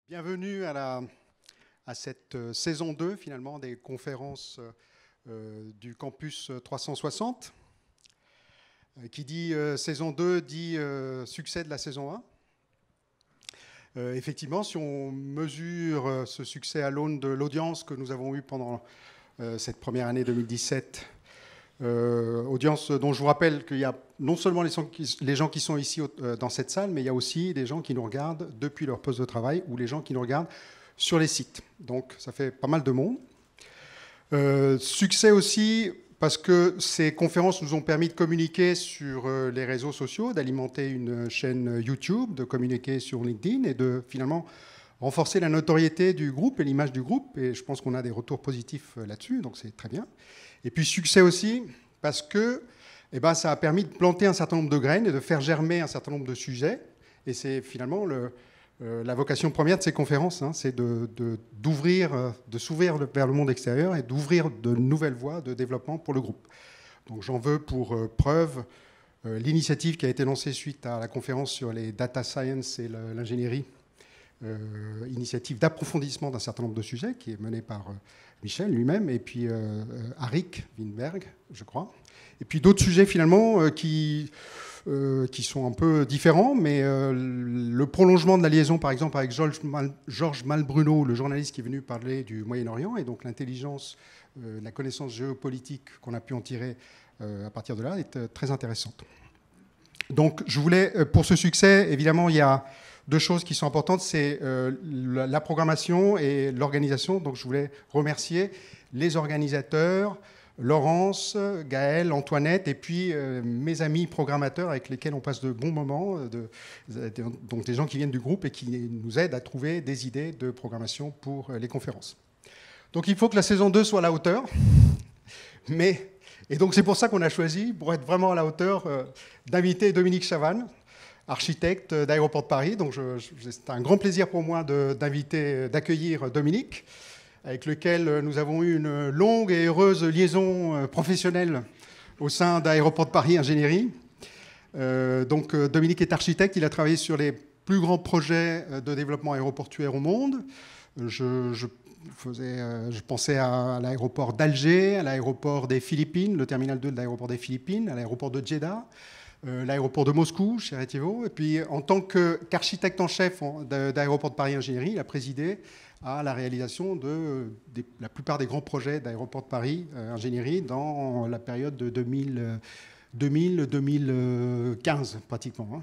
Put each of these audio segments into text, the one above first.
Bienvenue à cette saison 2, finalement, des conférences du campus 360. Qui dit saison 2 dit succès de la saison 1. Effectivement, si on mesure ce succès à l'aune de l'audience que nous avons eue pendant cette première année 2017, audience dont je vous rappelle qu'il y a non seulement les gens qui sont ici dans cette salle, mais il y a aussi des gens qui nous regardent depuis leur poste de travail ou les gens qui nous regardent sur les sites. Donc ça fait pas mal de monde. Succès aussi parce que ces conférences nous ont permis de communiquer sur les réseaux sociaux, d'alimenter une chaîne YouTube, de communiquer sur LinkedIn et de finalement renforcer la notoriété du groupe et l'image du groupe. Et je pense qu'on a des retours positifs là-dessus, donc c'est très bien. Et puis succès aussi parce que ça a permis de planter un certain nombre de graines et de faire germer un certain nombre de sujets. Et c'est finalement la vocation première de ces conférences, hein, c'est d'ouvrir, de s'ouvrir vers le monde extérieur et d'ouvrir de nouvelles voies de développement pour le groupe. Donc j'en veux pour preuve l'initiative qui a été lancée suite à la conférence sur les data science et l'ingénierie, initiative d'approfondissement d'un certain nombre de sujets qui est menée par Michel lui-même et puis Arik Winberg, je crois. Et puis d'autres sujets finalement qui sont un peu différents, mais le prolongement de la liaison, par exemple, avec Georges Malbruno, le journaliste qui est venu parler du Moyen-Orient, et donc l'intelligence, la connaissance géopolitique qu'on a pu en tirer à partir de là est très intéressante. Donc je voulais, pour ce succès, évidemment, il y a deux choses qui sont importantes, c'est la programmation et l'organisation. Donc je voulais remercier les organisateurs, Laurence, Gaël, Antoinette, et puis mes amis programmateurs avec lesquels on passe de bons moments, donc des gens qui viennent du groupe et qui nous aident à trouver des idées de programmation pour les conférences. Donc il faut que la saison 2 soit à la hauteur, et donc c'est pour ça qu'on a choisi, pour être vraiment à la hauteur, d'inviter Dominique Chavannes, architecte d'Aéroport de Paris. Donc c'est un grand plaisir pour moi d'accueillir Dominique, avec lequel nous avons eu une longue et heureuse liaison professionnelle au sein d'Aéroport de Paris Ingénierie. Donc Dominique est architecte, il a travaillé sur les plus grands projets de développement aéroportuaire au monde. Je pensais à l'aéroport d'Alger, à l'aéroport des Philippines, le terminal 2 de l'aéroport des Philippines, à l'aéroport de Jeddah, l'aéroport de Moscou, chez Rettivo. Et puis, en tant qu'architecte en chef d'Aéroport de Paris Ingénierie, il a présidé à la réalisation de la plupart des grands projets d'Aéroport de Paris Ingénierie dans la période de 2000-2015, pratiquement. Hein.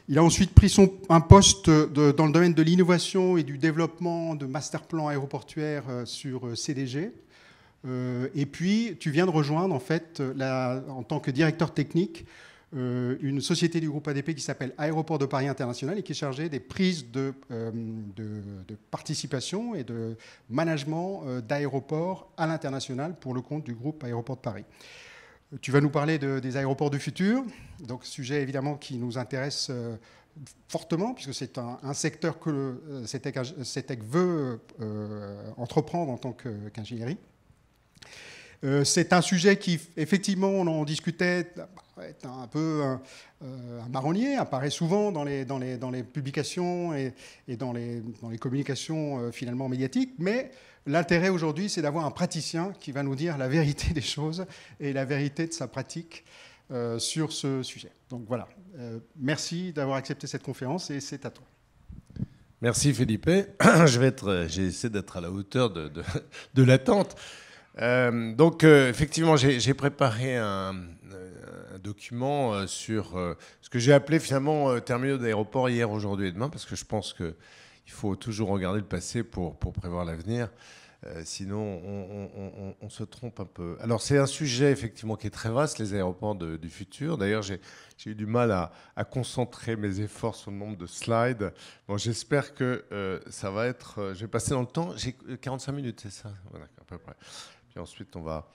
Il a ensuite pris un poste dans le domaine de l'innovation et du développement de master plan aéroportuaire sur CDG. Et puis, tu viens de rejoindre, en fait, en tant que directeur technique, une société du groupe ADP qui s'appelle Aéroport de Paris International et qui est chargée des prises de participation et de management d'aéroports à l'international pour le compte du groupe Aéroport de Paris. Tu vas nous parler des aéroports du futur, donc sujet évidemment qui nous intéresse fortement puisque c'est un secteur que CETEC veut entreprendre en tant qu'ingénierie. C'est un sujet qui, effectivement, on en discutait, est un peu un marronnier, apparaît souvent dans les publications et dans les communications finalement médiatiques, mais l'intérêt aujourd'hui, c'est d'avoir un praticien qui va nous dire la vérité des choses et la vérité de sa pratique sur ce sujet. Donc voilà, merci d'avoir accepté cette conférence et c'est à toi. Merci Philippe. J'ai essayé d'être à la hauteur de l'attente. Donc, effectivement, j'ai préparé un document sur ce que j'ai appelé finalement terminaux d'aéroport hier, aujourd'hui et demain, parce que je pense qu'il faut toujours regarder le passé pour prévoir l'avenir. Sinon, on se trompe un peu. Alors, c'est un sujet effectivement qui est très vaste, les aéroports du futur. D'ailleurs, j'ai eu du mal à concentrer mes efforts sur le nombre de slides. Bon, j'espère que ça va être... je vais passer dans le temps. J'ai 45 minutes, c'est ça? Voilà, à peu près. Et ensuite, on va...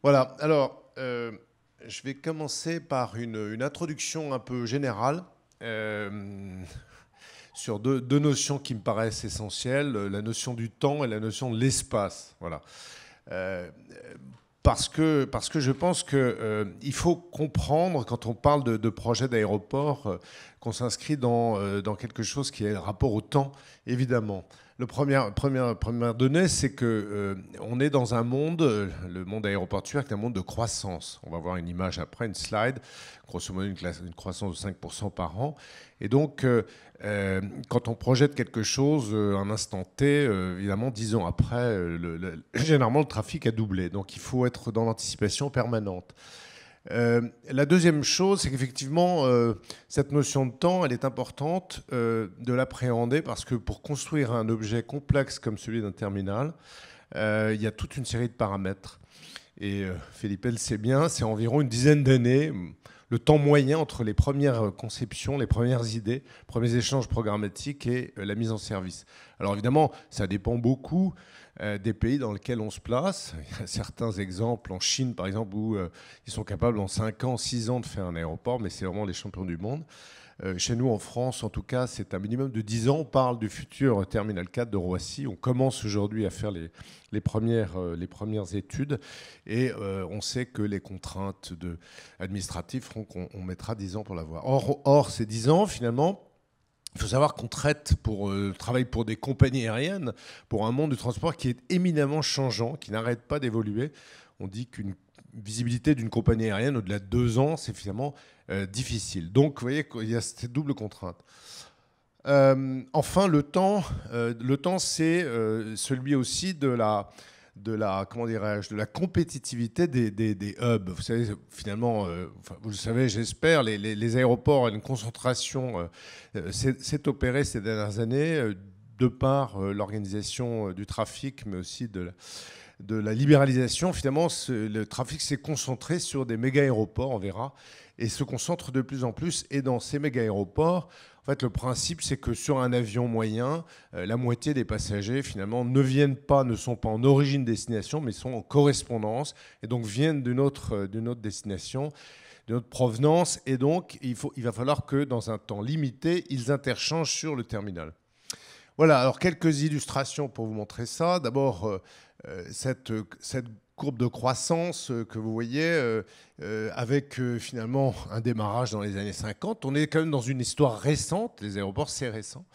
Voilà, alors, je vais commencer par une introduction un peu générale sur deux notions qui me paraissent essentielles, la notion du temps et la notion de l'espace. Voilà. parce que je pense qu'il faut comprendre, quand on parle de projet d'aéroport, qu'on s'inscrit dans quelque chose qui est le rapport au temps, évidemment. La première donnée, c'est qu'on est dans un monde, le monde aéroportuaire, qui est un monde de croissance. On va voir une image après, une slide, grosso modo une croissance de 5% par an. Et donc, quand on projette quelque chose, un instant T, évidemment, 10 ans après, généralement, le trafic a doublé. Donc, il faut être dans l'anticipation permanente. La deuxième chose, c'est qu'effectivement, cette notion de temps, elle est importante de l'appréhender parce que pour construire un objet complexe comme celui d'un terminal, il y a toute une série de paramètres. Et Felipe le sait bien, c'est environ une dizaine d'années, le temps moyen entre les premières conceptions, les premières idées, les premiers échanges programmatiques et la mise en service. Alors évidemment, ça dépend beaucoup des pays dans lesquels on se place. Il y a certains exemples en Chine, par exemple, où ils sont capables en 5 ans, 6 ans de faire un aéroport, mais c'est vraiment les champions du monde. Chez nous, en France, en tout cas, c'est un minimum de 10 ans. On parle du futur Terminal 4 de Roissy. On commence aujourd'hui à faire les premières études. Et on sait que les contraintes administratives feront qu'on mettra 10 ans pour l'avoir. Or, ces 10 ans, finalement, il faut savoir qu'on travaille pour des compagnies aériennes, pour un monde du transport qui est éminemment changeant, qui n'arrête pas d'évoluer. On dit qu'une visibilité d'une compagnie aérienne au-delà de 2 ans, c'est finalement difficile. Donc, vous voyez qu'il y a cette double contrainte. Enfin, le temps c'est celui aussi de la compétitivité des hubs. Vous savez, finalement, vous le savez, j'espère, les aéroports, une concentration s'est opérée ces dernières années de par l'organisation du trafic, mais aussi de la libéralisation. Finalement, le trafic s'est concentré sur des méga-aéroports, on verra, et se concentre de plus en plus. Et dans ces méga-aéroports, en fait, le principe, c'est que sur un avion moyen, la moitié des passagers, finalement, ne sont pas en origine-destination, mais sont en correspondance, et donc viennent d'une autre destination, d'une autre provenance. Et donc, il va falloir que, dans un temps limité, ils interchangent sur le terminal. Voilà, alors quelques illustrations pour vous montrer ça. D'abord, cette courbe de croissance que vous voyez, avec finalement un démarrage dans les années 50. On est quand même dans une histoire récente, les aéroports, c'est récent.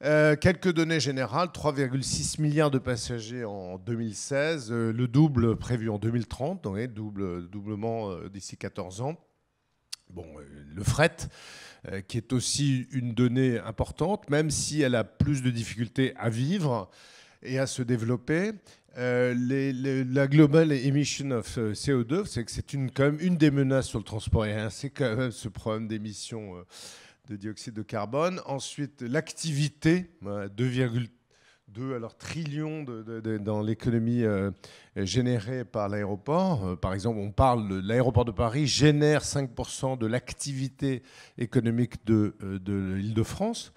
Quelques données générales, 3,6 milliards de passagers en 2016, le double prévu en 2030, donc doublement d'ici 14 ans. Bon, le fret, qui est aussi une donnée importante, même si elle a plus de difficultés à vivre et à se développer. La Global Emission of CO2, c'est que c'est quand même une des menaces sur le transport aérien, c'est quand même ce problème d'émission de dioxyde de carbone. Ensuite, l'activité, 2,2 trillions dans l'économie générée par l'aéroport. Par exemple, on parle de l'aéroport de Paris génère 5% de l'activité économique de l'Île-de-France.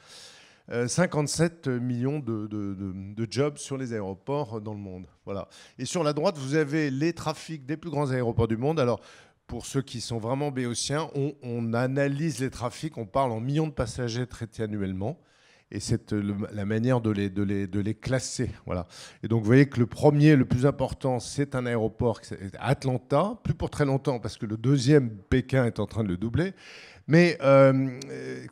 57 millions de jobs sur les aéroports dans le monde. Voilà. Et sur la droite, vous avez les trafics des plus grands aéroports du monde. Alors, pour ceux qui sont vraiment béotiens, on analyse les trafics, on parle en millions de passagers traités annuellement. Et c'est la manière de les classer. Voilà. Et donc, vous voyez que le premier, le plus important, c'est un aéroport Atlanta, plus pour très longtemps, parce que le deuxième, Pékin, est en train de le doubler, mais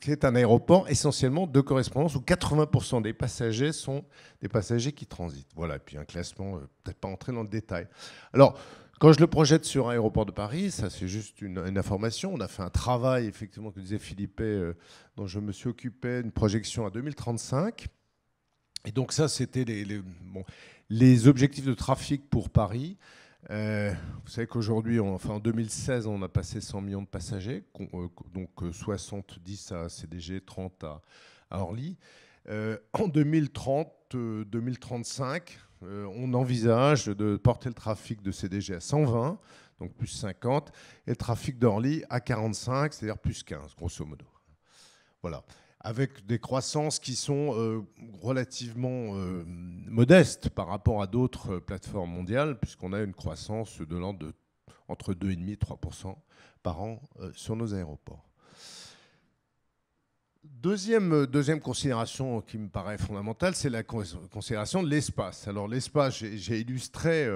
qui est un aéroport essentiellement de correspondance où 80% des passagers sont des passagers qui transitent. Voilà, et puis un classement, peut-être pas entrer dans le détail. Alors, quand je le projette sur Aéroport de Paris, ça c'est juste une information. On a fait un travail, effectivement, que disait Philippe, dont je me suis occupé, une projection à 2035. Et donc ça, c'était les objectifs de trafic pour Paris. Vous savez qu'aujourd'hui, en 2016, on a passé 100 millions de passagers, donc 70 à CDG, 30 à Orly. En 2030-2035, on envisage de porter le trafic de CDG à 120, donc plus 50, et le trafic d'Orly à 45, c'est-à-dire plus 15, grosso modo. Voilà. Avec des croissances qui sont relativement modestes par rapport à d'autres plateformes mondiales, puisqu'on a une croissance de l'ordre entre 2,5 et 3% par an sur nos aéroports. Deuxième considération qui me paraît fondamentale, c'est la considération de l'espace. Alors l'espace, j'ai illustré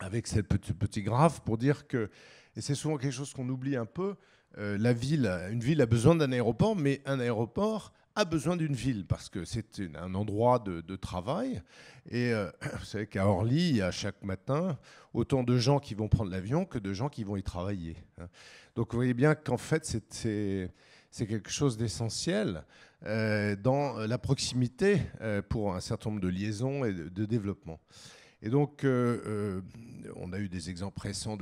avec ce petit graphe pour dire que, et c'est souvent quelque chose qu'on oublie un peu, une ville a besoin d'un aéroport, mais un aéroport a besoin d'une ville parce que c'est un endroit de travail. Et vous savez qu'à Orly, il y a chaque matin autant de gens qui vont prendre l'avion que de gens qui vont y travailler. Donc vous voyez bien qu'en fait, c'est quelque chose d'essentiel dans la proximité pour un certain nombre de liaisons et de développement. Et donc, on a eu des exemples récents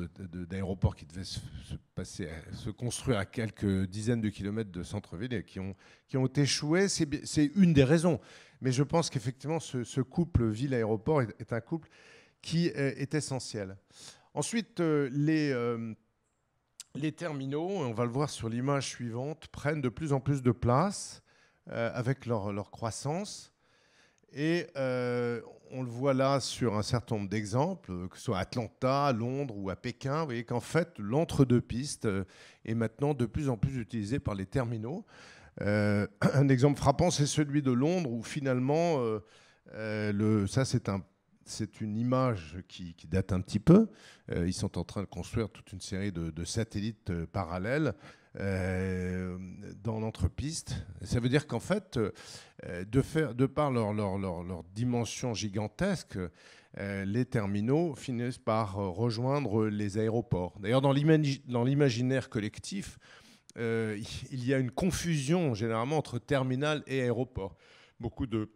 d'aéroports qui devaient se construire à quelques dizaines de kilomètres de centre-ville et qui ont échoué. C'est une des raisons. Mais je pense qu'effectivement, ce couple ville-aéroport est un couple qui est essentiel. Ensuite, les terminaux, on va le voir sur l'image suivante, prennent de plus en plus de place avec leur croissance. Et on le voit là sur un certain nombre d'exemples, que ce soit à Atlanta, à Londres ou à Pékin. Vous voyez qu'en fait, l'entre-deux-pistes est maintenant de plus en plus utilisé par les terminaux. Un exemple frappant, c'est celui de Londres, où finalement, ça c'est une image qui date un petit peu. Ils sont en train de construire toute une série de satellites parallèles dans l'entrepiste. Ça veut dire qu'en fait, de par leur dimension gigantesque, les terminaux finissent par rejoindre les aéroports. D'ailleurs, dans l'imaginaire collectif, il y a une confusion généralement entre terminal et aéroport. Beaucoup de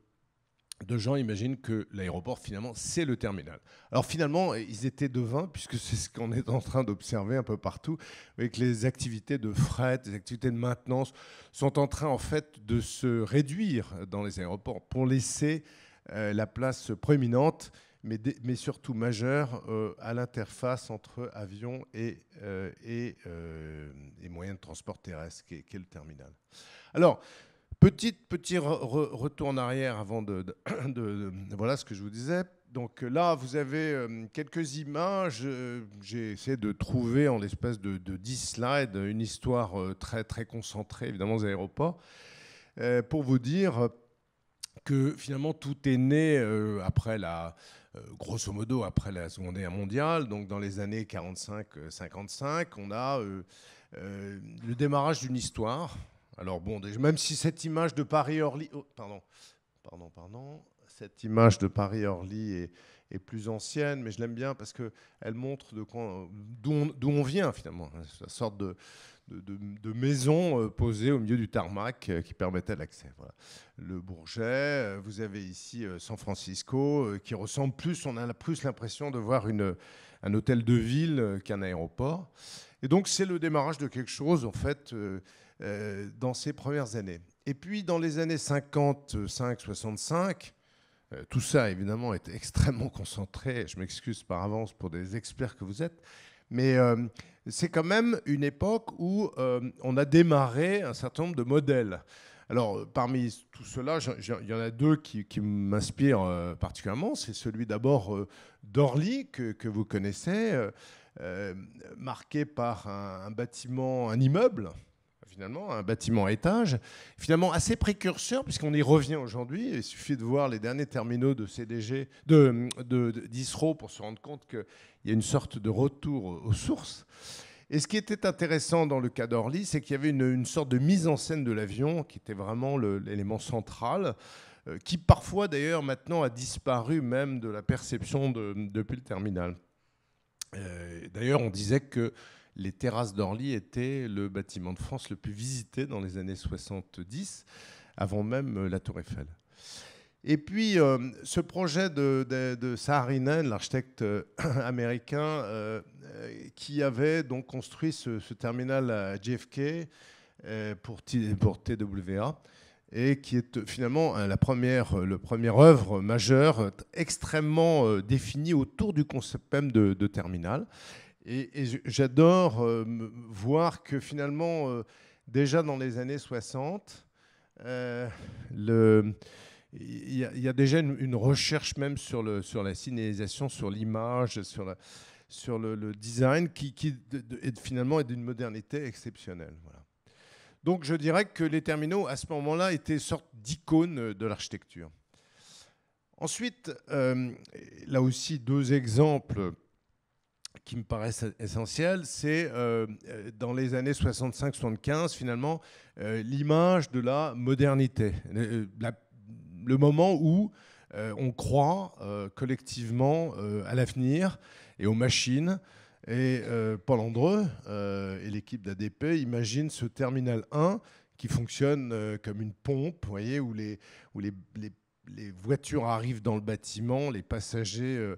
gens imaginent que l'aéroport, finalement, c'est le terminal. Alors finalement, ils étaient devins, puisque c'est ce qu'on est en train d'observer un peu partout, avec les activités de fret, les activités de maintenance, sont en train, en fait, de se réduire dans les aéroports pour laisser la place prééminente, mais surtout majeure, à l'interface entre avions et moyens de transport terrestre, qui est le terminal. Alors, petit retour en arrière avant voilà ce que je vous disais. Donc là, vous avez quelques images. J'ai essayé de trouver en l'espèce de 10 slides une histoire très, très concentrée, évidemment, aux aéroports, pour vous dire que finalement, tout est né grosso modo, après la Seconde Guerre mondiale. Donc dans les années 45-55, on a le démarrage d'une histoire. Alors bon, même si cette image de Paris-Orly... Oh, pardon. Cette image de Paris-Orly est plus ancienne, mais je l'aime bien parce qu'elle montre d'où on vient finalement. C'est une sorte de maison posée au milieu du tarmac qui permettait l'accès. Voilà. Le Bourget, vous avez ici San Francisco, qui ressemble plus, on a plus l'impression de voir un hôtel de ville qu'un aéroport. Et donc c'est le démarrage de quelque chose, en fait... dans ces premières années. Et puis, dans les années 55-65, tout ça, évidemment, est extrêmement concentré. Je m'excuse par avance pour des experts que vous êtes. Mais c'est quand même une époque où on a démarré un certain nombre de modèles. Alors, parmi tout cela, il y en a deux qui m'inspirent particulièrement. C'est celui d'abord d'Orly, que vous connaissez, marqué par un bâtiment, un immeuble, finalement, un bâtiment à étage, finalement assez précurseur, puisqu'on y revient aujourd'hui. Il suffit de voir les derniers terminaux de CDG, d'ISRO pour se rendre compte qu'il y a une sorte de retour aux sources. Et ce qui était intéressant dans le cas d'Orly, c'est qu'il y avait une sorte de mise en scène de l'avion qui était vraiment l'élément central, qui parfois d'ailleurs maintenant a disparu même de la perception depuis le terminal. D'ailleurs, on disait que les terrasses d'Orly étaient le bâtiment de France le plus visité dans les années 70, avant même la Tour Eiffel. Et puis, ce projet de Saarinen, l'architecte américain, qui avait donc construit ce terminal à JFK pour TWA, et qui est finalement la première œuvre majeure extrêmement définie autour du concept même de terminal. Et j'adore voir que finalement, déjà dans les années 60, il y a déjà une recherche même sur la signalisation, sur l'image, sur le design qui finalement est d'une modernité exceptionnelle. Voilà. Donc je dirais que les terminaux, à ce moment-là, étaient une sorte d'icône de l'architecture. Ensuite, là aussi, deux exemples qui me paraissent essentielles, c'est dans les années 65-75, finalement, l'image de la modernité. Le moment où on croit collectivement à l'avenir et aux machines. Et Paul Andreu et l'équipe d'ADP imaginent ce terminal 1 qui fonctionne comme une pompe, vous voyez, où les voitures arrivent dans le bâtiment, les passagers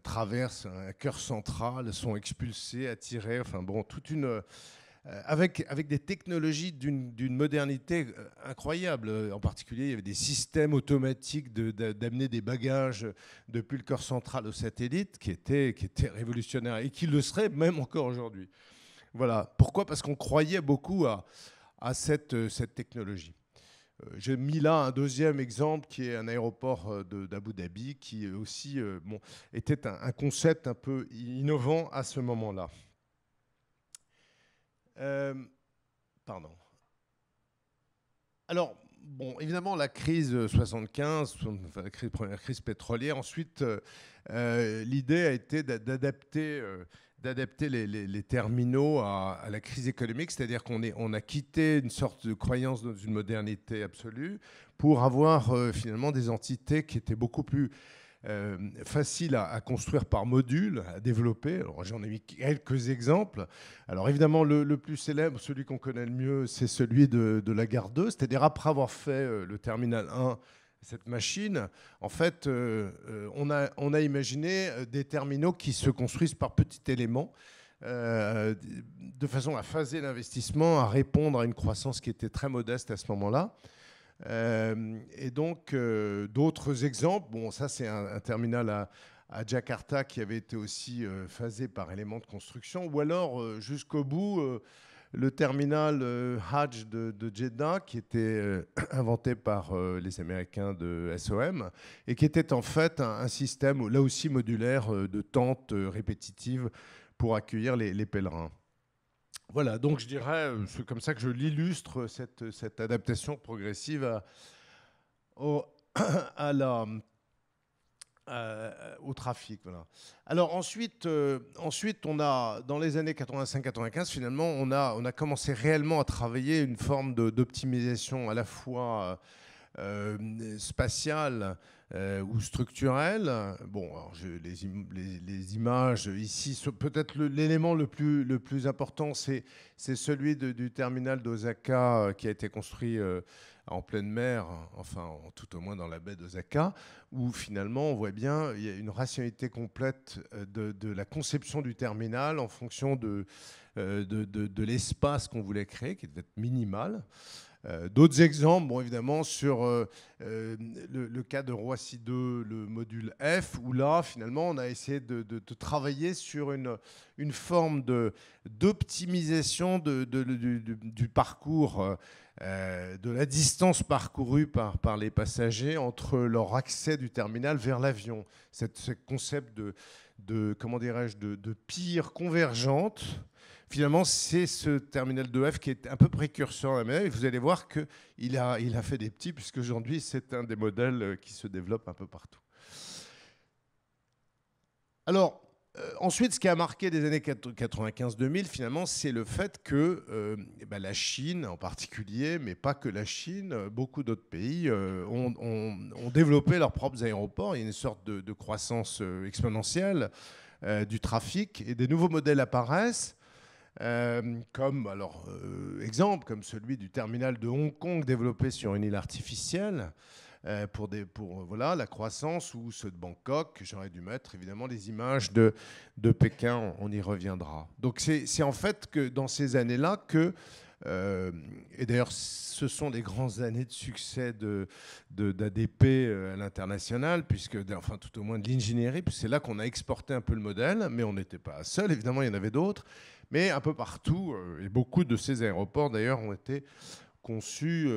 traversent un cœur central, sont expulsés, attirés, enfin bon, toute une... avec des technologies d'une modernité incroyable. En particulier, il y avait des systèmes automatiques d'amener des bagages depuis le cœur central au satellite qui étaient révolutionnaires et qui le seraient même encore aujourd'hui. Voilà. Pourquoi ? Parce qu'on croyait beaucoup à cette technologie. J'ai mis là un deuxième exemple qui est un aéroport d'Abu Dhabi qui aussi était un concept un peu innovant à ce moment-là. Pardon. Alors, bon, évidemment, la crise 75, enfin, la première crise pétrolière, ensuite, l'idée a été d'adapter les terminaux à la crise économique, c'est-à-dire qu'on a quitté une sorte de croyance dans une modernité absolue pour avoir finalement des entités qui étaient beaucoup plus facile à construire par module, à développer. Alors j'en ai mis quelques exemples. Alors évidemment, le plus célèbre, celui qu'on connaît le mieux, c'est celui de la gare 2. C'est-à-dire après avoir fait le terminal 1, cette machine, en fait, on a imaginé des terminaux qui se construisent par petits éléments, de façon à phaser l'investissement, à répondre à une croissance qui était très modeste à ce moment-là. Et donc, d'autres exemples, bon, ça c'est un terminal à Jakarta qui avait été aussi phasé par éléments de construction, ou alors jusqu'au bout, le terminal Hajj de Jeddah qui était inventé par les Américains de SOM et qui était en fait un système, là aussi modulaire, de tentes répétitives pour accueillir les pèlerins. Voilà, donc je dirais, c'est comme ça que je l'illustre, cette adaptation progressive au trafic. Voilà. Alors ensuite, on a, dans les années 85-95, finalement, on a commencé réellement à travailler une forme d'optimisation à la fois spatiale ou structurelle. Bon, alors les images ici, peut-être l'élément le plus important, c'est celui du terminal d'Osaka qui a été construit en pleine mer, enfin tout au moins dans la baie d'Osaka, où finalement on voit bien il y a une rationalité complète de la conception du terminal en fonction de l'espace qu'on voulait créer, qui devait être minimal. D'autres exemples, bon, évidemment, sur le cas de Roissy 2, le module F, où là, finalement, on a essayé de travailler sur une forme d'optimisation du parcours, de la distance parcourue par les passagers entre leur accès du terminal vers l'avion. Ce concept comment dirais-je, de pire convergente. Finalement, c'est ce terminal 2F qui est un peu précurseur à la. Et vous allez voir qu'il a fait des petits, puisqu'aujourd'hui, c'est un des modèles qui se développe un peu partout. Alors, ensuite, ce qui a marqué des années 95-2000, finalement, c'est le fait que la Chine en particulier, mais pas que la Chine, beaucoup d'autres pays ont développé leurs propres aéroports. Il y a une sorte de croissance exponentielle du trafic et des nouveaux modèles apparaissent. Exemple comme celui du terminal de Hong Kong développé sur une île artificielle pour la croissance, ou ceux de Bangkok. J'aurais dû mettre évidemment les images de Pékin, on y reviendra. Donc c'est en fait que dans ces années-là que et d'ailleurs, ce sont des grandes années de succès d'ADP à l'international, enfin tout au moins de l'ingénierie, puis c'est là qu'on a exporté un peu le modèle, mais on n'était pas seul, évidemment, il y en avait d'autres, mais un peu partout, et beaucoup de ces aéroports d'ailleurs ont été conçus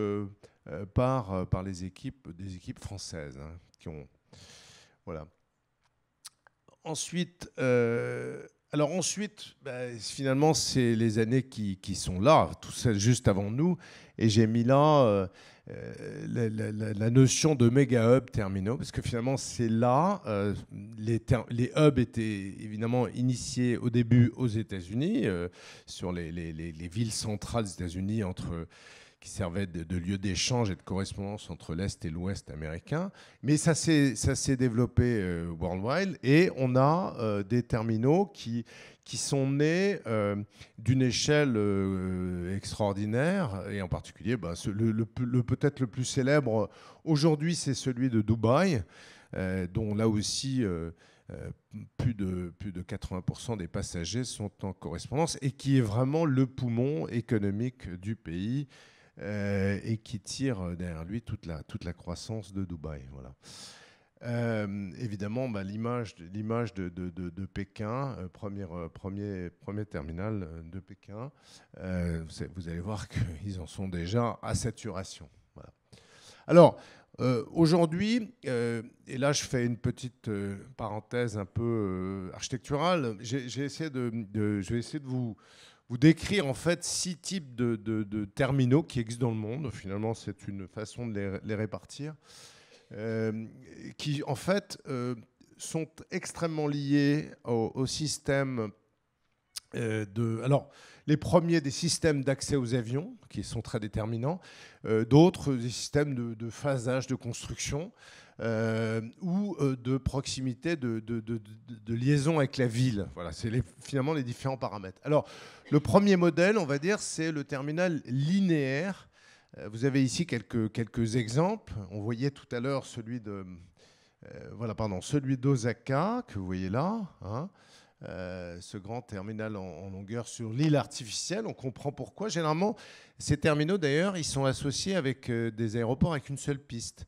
par des équipes françaises, hein, qui ont... Voilà. Ensuite... finalement, c'est les années qui sont là, tout ça juste avant nous. Et j'ai mis là la notion de méga hub terminaux, parce que finalement c'est là, les hubs étaient évidemment initiés au début aux États-Unis, sur les villes centrales des États-Unis, qui servaient de lieu d'échange et de correspondance entre l'Est et l'Ouest américain. Mais ça s'est développé worldwide, et on a des terminaux qui sont nés d'une échelle extraordinaire, et en particulier, peut-être le plus célèbre aujourd'hui, c'est celui de Dubaï, dont là aussi plus de 80% des passagers sont en correspondance, et qui est vraiment le poumon économique du pays, et qui tire derrière lui toute la croissance de Dubaï. Voilà. Évidemment, l'image de Pékin, premier terminal de Pékin, vous allez voir qu'ils en sont déjà à saturation. Voilà. Alors, aujourd'hui, et là je fais une petite parenthèse un peu architecturale, je vais essayer de vous décrire en fait 6 types de terminaux qui existent dans le monde. Finalement, c'est une façon de les répartir. Qui en fait sont extrêmement liés au système alors, les premiers, des systèmes d'accès aux avions, qui sont très déterminants, d'autres, des systèmes de phasage de construction, ou de proximité, de liaison avec la ville. Voilà, c'est finalement les différents paramètres. Alors, le premier modèle, on va dire, c'est le terminal linéaire. Vous avez ici quelques exemples. On voyait tout à l'heure celui d'Osaka, que vous voyez là, hein. Ce grand terminal en longueur sur l'île artificielle. On comprend pourquoi. Généralement, ces terminaux, d'ailleurs, ils sont associés avec des aéroports avec une seule piste.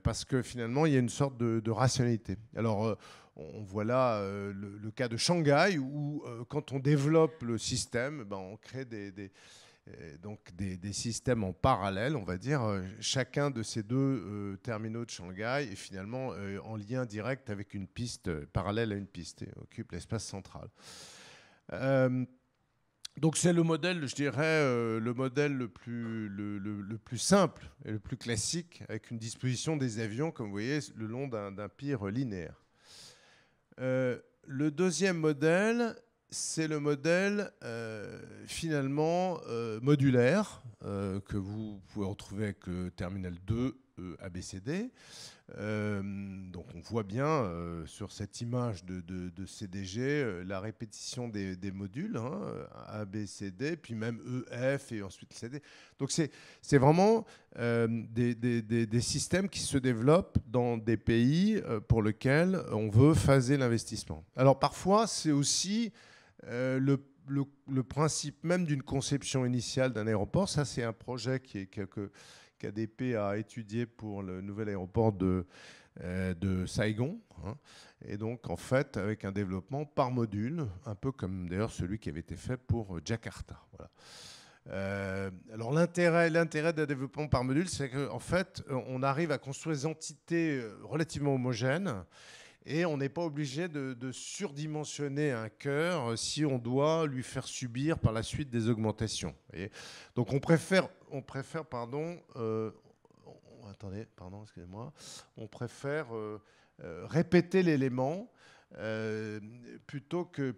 Parce que finalement, il y a une sorte de rationalité. Alors, on voit là le cas de Shanghai, où quand on développe le système, on crée des systèmes en parallèle, on va dire. Chacun de ces deux terminaux de Shanghai est finalement en lien direct avec une piste parallèle à une piste et occupe l'espace central. Donc c'est le modèle, je dirais, le modèle le plus simple et le plus classique, avec une disposition des avions, comme vous voyez, le long d'un pier linéaire. Le deuxième modèle, c'est le modèle finalement modulaire, que vous pouvez retrouver avec le terminal 2 ABCD. Donc on voit bien sur cette image de CDG la répétition des modules, hein, ABCD, puis même EF et ensuite CD. Donc c'est vraiment des systèmes qui se développent dans des pays pour lesquels on veut phaser l'investissement. Alors parfois c'est aussi le principe même d'une conception initiale d'un aéroport. Ça, c'est un projet que KDP a étudié pour le nouvel aéroport de Saigon. Hein. Et donc, en fait, avec un développement par module, un peu comme d'ailleurs celui qui avait été fait pour Jakarta. Voilà. Alors, l'intérêt d'un développement par module, c'est qu'en fait, on arrive à construire des entités relativement homogènes. Et on n'est pas obligé de surdimensionner un cœur si on doit lui faire subir par la suite des augmentations. Donc on préfère répéter l'élément plutôt que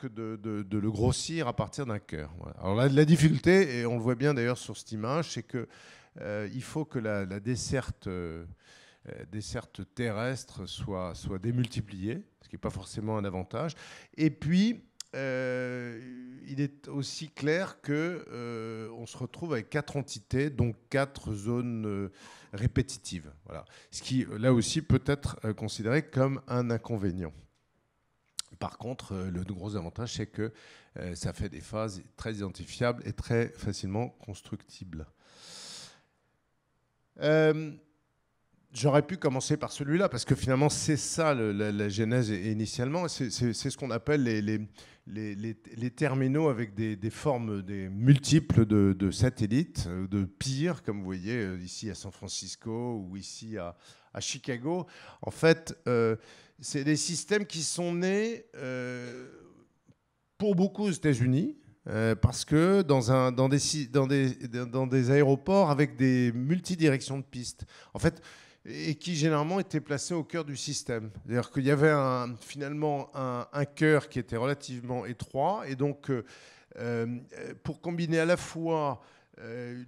de le grossir à partir d'un cœur. Voilà. Alors la difficulté, et on le voit bien d'ailleurs sur cette image, c'est que il faut que la desserte terrestres soit démultipliée, ce qui n'est pas forcément un avantage. Et puis, il est aussi clair qu'on se retrouve avec 4 entités, donc 4 zones répétitives. Voilà. Ce qui, là aussi, peut être considéré comme un inconvénient. Par contre, le gros avantage, c'est que ça fait des phases très identifiables et très facilement constructibles. J'aurais pu commencer par celui-là, parce que finalement, c'est ça la genèse initialement. C'est ce qu'on appelle les terminaux avec des formes multiples de satellites, de piers, comme vous voyez ici à San Francisco ou ici à Chicago. En fait, c'est des systèmes qui sont nés pour beaucoup aux États-Unis, parce que dans des aéroports avec des multidirections de pistes, en fait, et qui généralement étaient placés au cœur du système. C'est-à-dire qu'il y avait finalement un cœur qui était relativement étroit, et donc pour combiner à la fois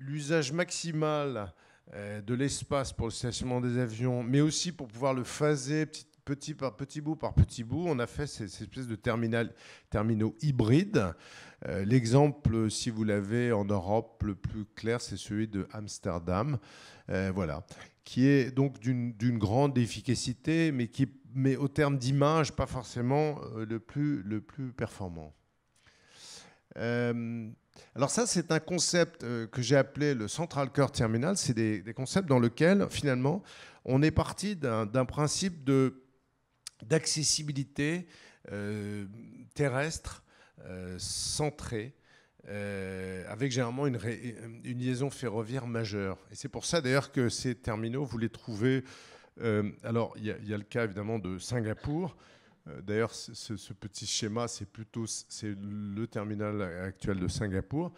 l'usage maximal de l'espace pour le stationnement des avions, mais aussi pour pouvoir le phaser petit par petit bout, on a fait ces espèces de terminaux hybrides. L'exemple, si vous l'avez en Europe, le plus clair, c'est celui de Amsterdam, voilà, qui est donc d'une grande efficacité, mais au terme d'image, pas forcément le plus performant. Alors ça, c'est un concept que j'ai appelé le Central Core Terminal. C'est des concepts dans lesquels, finalement, on est parti d'un principe d'accessibilité terrestre centrée, avec généralement une liaison ferroviaire majeure. Et c'est pour ça, d'ailleurs, que ces terminaux, vous les trouvez... alors, il y a le cas, évidemment, de Singapour. D'ailleurs, ce petit schéma, c'est le terminal actuel de Singapour.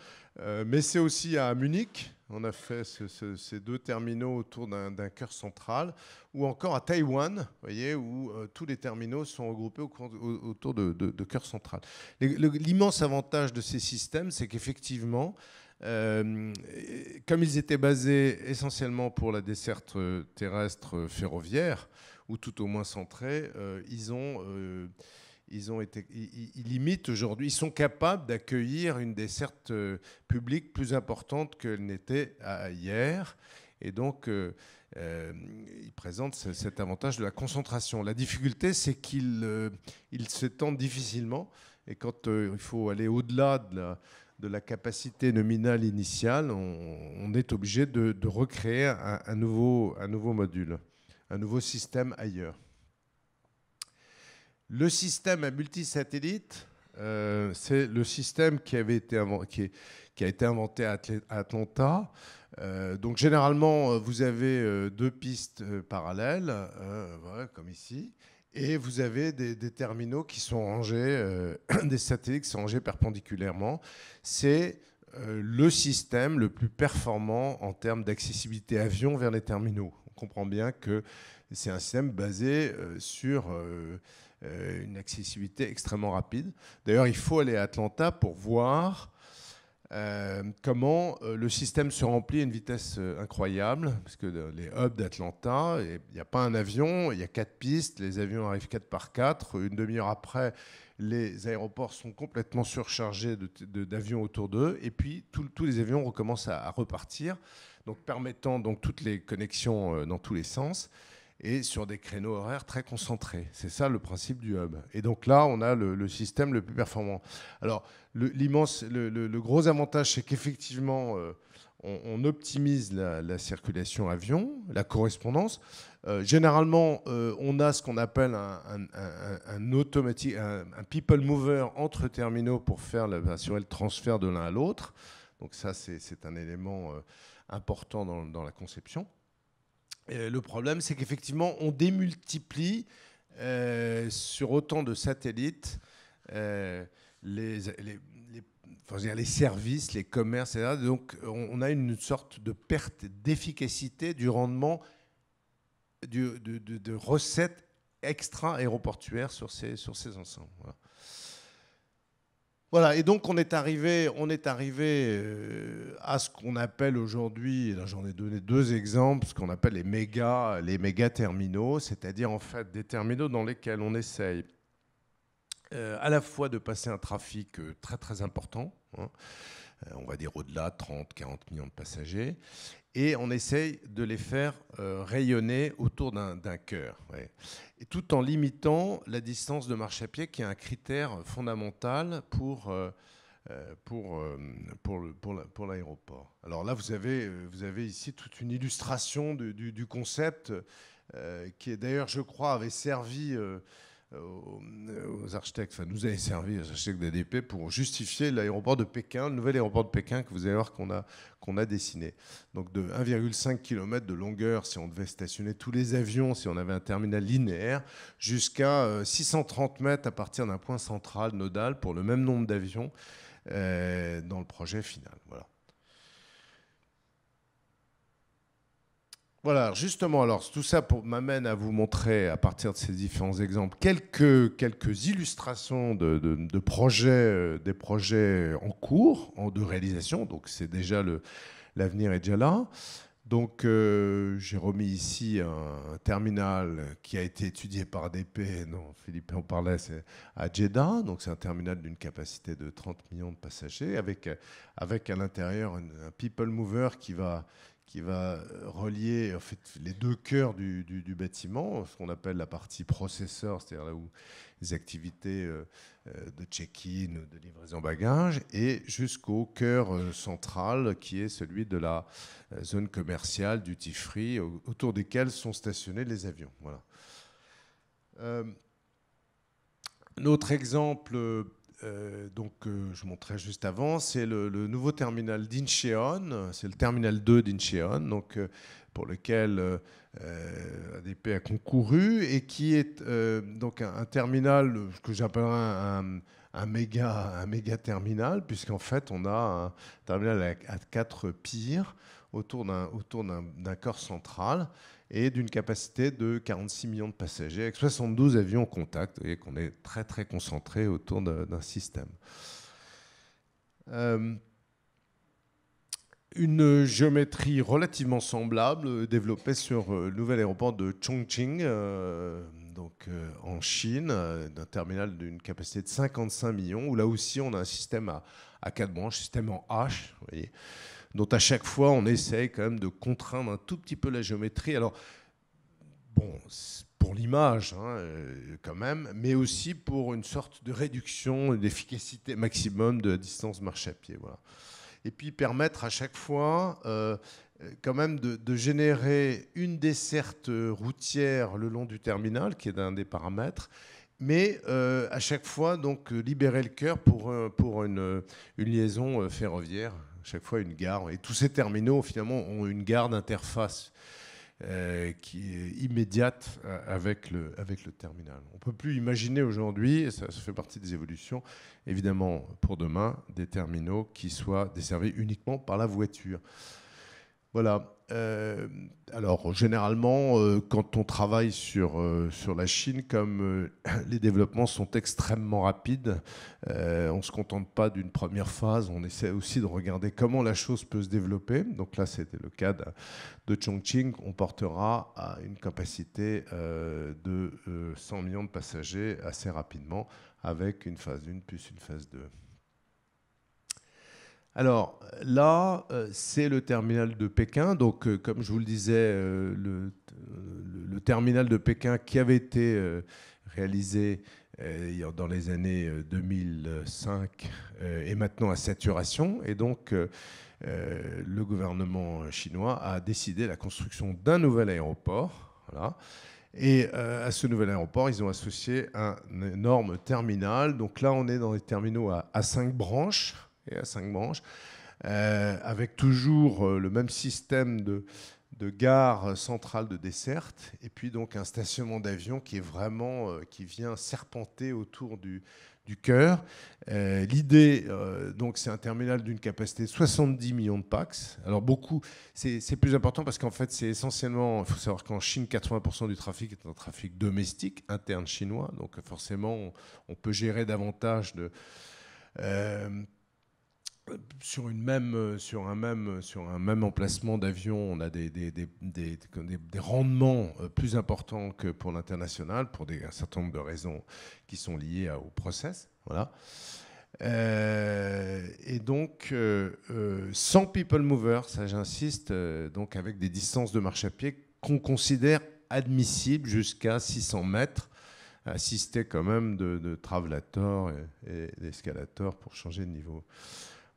Mais c'est aussi à Munich. On a fait ces deux terminaux autour d'un cœur central. Ou encore à Taïwan, vous voyez, où tous les terminaux sont regroupés autour de cœurs central. L'immense avantage de ces systèmes, c'est qu'effectivement, comme ils étaient basés essentiellement pour la desserte terrestre ferroviaire, ou tout au moins centrés, ils limitent aujourd'hui, ils sont capables d'accueillir une desserte publique plus importante qu'elle n'était hier. Et donc, ils présentent cet avantage de la concentration. La difficulté, c'est qu'ils s'étendent difficilement. Et quand il faut aller au-delà de la capacité nominale initiale, on est obligé de recréer un nouveau module, un nouveau système ailleurs. Le système à multisatellite, c'est le système qui a été inventé à Atlanta. Donc généralement, vous avez deux pistes parallèles, voilà, comme ici, et vous avez des terminaux qui sont rangés, des satellites qui sont rangés perpendiculairement. C'est le système le plus performant en termes d'accessibilité avion vers les terminaux. On comprend bien que c'est un système basé sur une accessibilité extrêmement rapide. D'ailleurs, il faut aller à Atlanta pour voir comment le système se remplit à une vitesse incroyable, parce que les hubs d'Atlanta, il n'y a pas un avion, il y a 4 pistes, les avions arrivent 4 par 4, une demi-heure après, les aéroports sont complètement surchargés d'avions autour d'eux, et puis tous les avions recommencent à repartir, donc permettant donc toutes les connexions dans tous les sens, et sur des créneaux horaires très concentrés. C'est ça le principe du hub. Et donc là, on a le système le plus performant. Alors, le gros avantage, c'est qu'effectivement, on optimise la circulation avion, la correspondance. Généralement, on a ce qu'on appelle un people mover entre terminaux pour assurer le transfert de l'un à l'autre. Donc ça, c'est un élément important dans la conception. Le problème, c'est qu'effectivement, on démultiplie sur autant de satellites les services, les commerces, etc. Donc, on a une sorte de perte d'efficacité du rendement de recettes extra-aéroportuaires sur ces ensembles. Voilà. Voilà, et donc on est arrivé à ce qu'on appelle aujourd'hui, et là j'en ai donné 2 exemples, ce qu'on appelle les méga terminaux, c'est-à-dire en fait des terminaux dans lesquels on essaye à la fois de passer un trafic très très important, hein, on va dire au-delà de 30-40 millions de passagers, et on essaye de les faire rayonner autour d'un cœur. Ouais. Et tout en limitant la distance de marche à pied, qui est un critère fondamental pour l'aéroport. Alors là, vous avez ici toute une illustration du concept qui, d'ailleurs, je crois, avait servi aux architectes, enfin nous avait servi aux architectes d'ADP pour justifier l'aéroport de Pékin, le nouvel aéroport de Pékin que vous allez voir qu'on a dessiné. Donc de 1,5 km de longueur si on devait stationner tous les avions, si on avait un terminal linéaire, jusqu'à 630 mètres à partir d'un point central nodal pour le même nombre d'avions. dans le projet final. Voilà, justement, alors tout ça m'amène à vous montrer, à partir de ces différents exemples, quelques illustrations de projets, des projets en cours, de réalisation. Donc c'est déjà l'avenir est déjà là. Donc j'ai remis ici un terminal qui a été étudié par ADP, dont Philippe en parlait, c'est à Jeddah. Donc c'est un terminal d'une capacité de 30 millions de passagers, avec à l'intérieur un people mover qui va relier en fait, les deux cœurs du bâtiment, ce qu'on appelle la partie processeur, c'est-à-dire là où les activités de check-in, de livraison bagages, et jusqu'au cœur central qui est celui de la zone commerciale duty-free autour desquels sont stationnés les avions. Voilà. Un autre exemple, je montrais juste avant, c'est le nouveau terminal d'Incheon, c'est le terminal 2 d'Incheon, pour lequel ADP a concouru et qui est donc un terminal que j'appellerais un méga terminal, puisqu'en fait on a un terminal à 4 piers autour d'un corps central et d'une capacité de 46 millions de passagers, avec 72 avions en contact. Vous voyez qu'on est très très concentré autour d'un système. Une géométrie relativement semblable développée sur le nouvel aéroport de Chongqing, en Chine, d'un terminal d'une capacité de 55 millions, où là aussi on a un système à 4 branches, système en H, vous voyez, dont à chaque fois on essaye quand même de contraindre un tout petit peu la géométrie. Alors, bon, pour l'image quand même, mais aussi pour une sorte de réduction d'efficacité maximum de la distance marche à pied. Voilà. Et puis permettre à chaque fois quand même de générer une desserte routière le long du terminal, qui est un des paramètres, mais à chaque fois donc libérer le cœur pour une liaison ferroviaire, à chaque fois une gare. Et tous ces terminaux finalement ont une gare d'interface qui est immédiate avec le terminal. On ne peut plus imaginer aujourd'hui, et ça fait partie des évolutions, évidemment pour demain, des terminaux qui soient desservis uniquement par la voiture. Voilà. Alors, généralement, quand on travaille sur la Chine, comme les développements sont extrêmement rapides, on ne se contente pas d'une première phase, on essaie aussi de regarder comment la chose peut se développer. Donc là, c'était le cas de Chongqing. On portera à une capacité de 100 millions de passagers assez rapidement, avec une phase 1 plus une phase 2. Alors là, c'est le terminal de Pékin. Donc, comme je vous le disais, le terminal de Pékin qui avait été réalisé dans les années 2005 est maintenant à saturation. Et donc, le gouvernement chinois a décidé la construction d'un nouvel aéroport. Voilà. Et à ce nouvel aéroport, ils ont associé un énorme terminal. Donc là, on est dans des terminaux à 5 branches. Et à 5 branches, avec toujours le même système de gare centrale de desserte, et puis donc un stationnement d'avions qui est vraiment qui vient serpenter autour du cœur. L'idée, donc, c'est un terminal d'une capacité de 70 millions de pax. Alors beaucoup, c'est plus important parce qu'en fait, c'est essentiellement, il faut savoir qu'en Chine, 80% du trafic est un trafic domestique, interne chinois, donc forcément, on peut gérer davantage de sur un même emplacement d'avion, on a des rendements plus importants que pour l'international, pour un certain nombre de raisons qui sont liées au process. Voilà. Et donc, sans people mover, ça j'insiste, donc avec des distances de marche à pied qu'on considère admissibles jusqu'à 600 mètres, assistés quand même de travelators et d'escalators pour changer de niveau.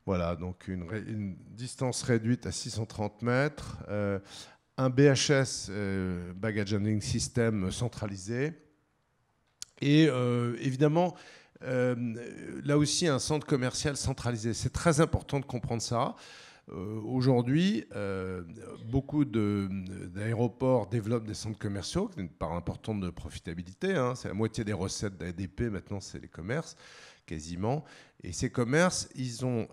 Voilà, donc une distance réduite à 630 mètres, un BHS, Baggage Handling System, centralisé, et évidemment, là aussi, un centre commercial centralisé. C'est très important de comprendre ça. Aujourd'hui, beaucoup d'aéroports développent des centres commerciaux, qui ont une part importante de profitabilité. C'est la moitié des recettes d'ADP, maintenant, c'est les commerces, quasiment. Et ces commerces, ils ont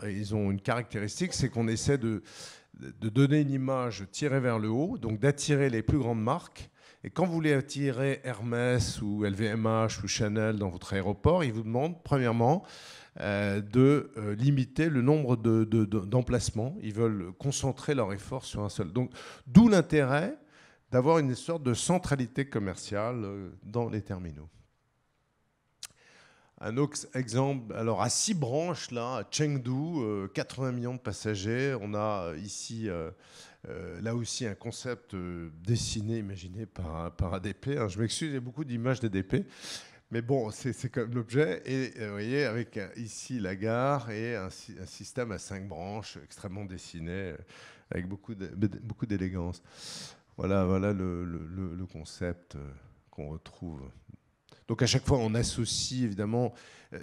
une caractéristique, c'est qu'on essaie de donner une image tirée vers le haut, donc d'attirer les plus grandes marques. Et quand vous voulez attirer Hermès ou LVMH ou Chanel dans votre aéroport, ils vous demandent, premièrement, de limiter le nombre d'emplacements. Ils veulent concentrer leur effort sur un seul. Donc, d'où l'intérêt d'avoir une sorte de centralité commerciale dans les terminaux. Un autre exemple, alors à 6 branches, là, à Chengdu, 80 millions de passagers. On a ici, là aussi, un concept dessiné, imaginé par ADP. Hein. Je m'excuse, il y a beaucoup d'images d'ADP. Mais bon, c'est comme l'objet. Et vous voyez, avec ici la gare et un système à 5 branches extrêmement dessiné, avec beaucoup d'élégance. Voilà le concept qu'on retrouve. Donc à chaque fois, on associe, évidemment,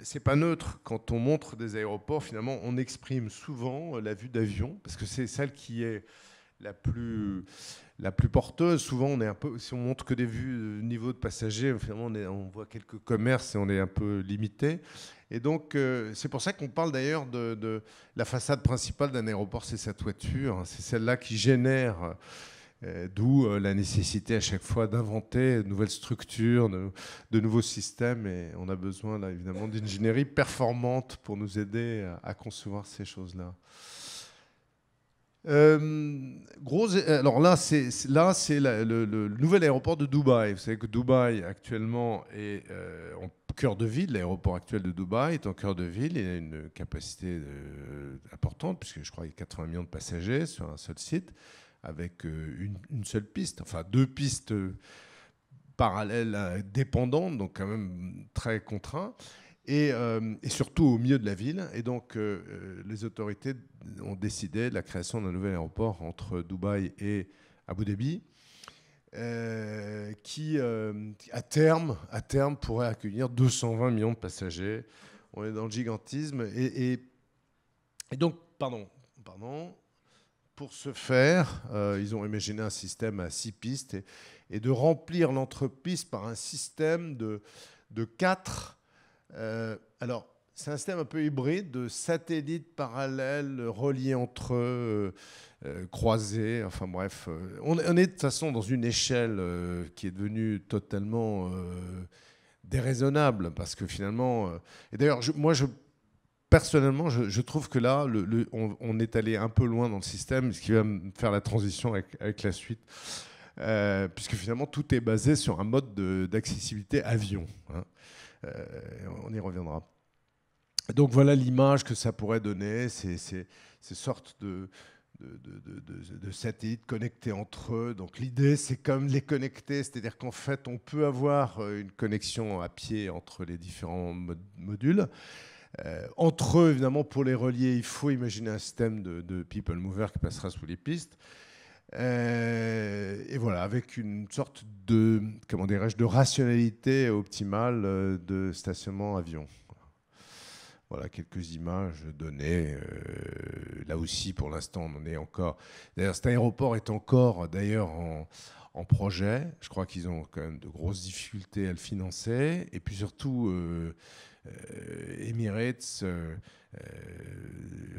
c'est pas neutre. Quand on montre des aéroports, finalement, on exprime souvent la vue d'avion, parce que c'est celle qui est la plus porteuse. Souvent, on est un peu, si on montre que des vues niveau de passagers, finalement, on voit quelques commerces et on est un peu limité. Et donc, c'est pour ça qu'on parle d'ailleurs de la façade principale d'un aéroport, c'est sa toiture. C'est celle-là qui génère... D'où la nécessité à chaque fois d'inventer de nouvelles structures, de nouveaux systèmes. Et on a besoin, là, évidemment, d'ingénierie performante pour nous aider à concevoir ces choses-là. Alors là, c'est le nouvel aéroport de Dubaï. Vous savez que Dubaï, actuellement, est en cœur de ville. L'aéroport actuel de Dubaï est en cœur de ville. Il a une capacité importante, puisque je crois qu'il y a 80 millions de passagers sur un seul site, avec une seule piste, enfin 2 pistes parallèles dépendantes, donc quand même très contraints, et surtout au milieu de la ville. Et donc les autorités ont décidé de la création d'un nouvel aéroport entre Dubaï et Abu Dhabi, qui à terme pourrait accueillir 220 millions de passagers. On est dans le gigantisme. Et donc, pardon. Pour ce faire, ils ont imaginé un système à 6 pistes et de remplir l'entrepiste par un système de 4. Alors, c'est un système un peu hybride de satellites parallèles reliés entre eux, croisés. Enfin bref, on est de toute façon dans une échelle qui est devenue totalement déraisonnable parce que finalement. Et d'ailleurs, personnellement, je trouve que là, on est allé un peu loin dans le système, ce qui va me faire la transition avec la suite, puisque finalement, tout est basé sur un mode d'accessibilité avion. Hein. On y reviendra. Donc voilà l'image que ça pourrait donner, ces sortes de satellites connectés entre eux. Donc l'idée, c'est comme les connecter, c'est-à-dire qu'en fait, on peut avoir une connexion à pied entre les différents modules. Entre eux, évidemment, pour les relier, il faut imaginer un système de people mover qui passera sous les pistes. Et voilà, avec une sorte de rationalité optimale de stationnement avion. Voilà quelques images données. Là aussi, pour l'instant, on en est encore. D'ailleurs, cet aéroport est encore, d'ailleurs, en projet. Je crois qu'ils ont quand même de grosses difficultés à le financer. Et puis surtout, Emirates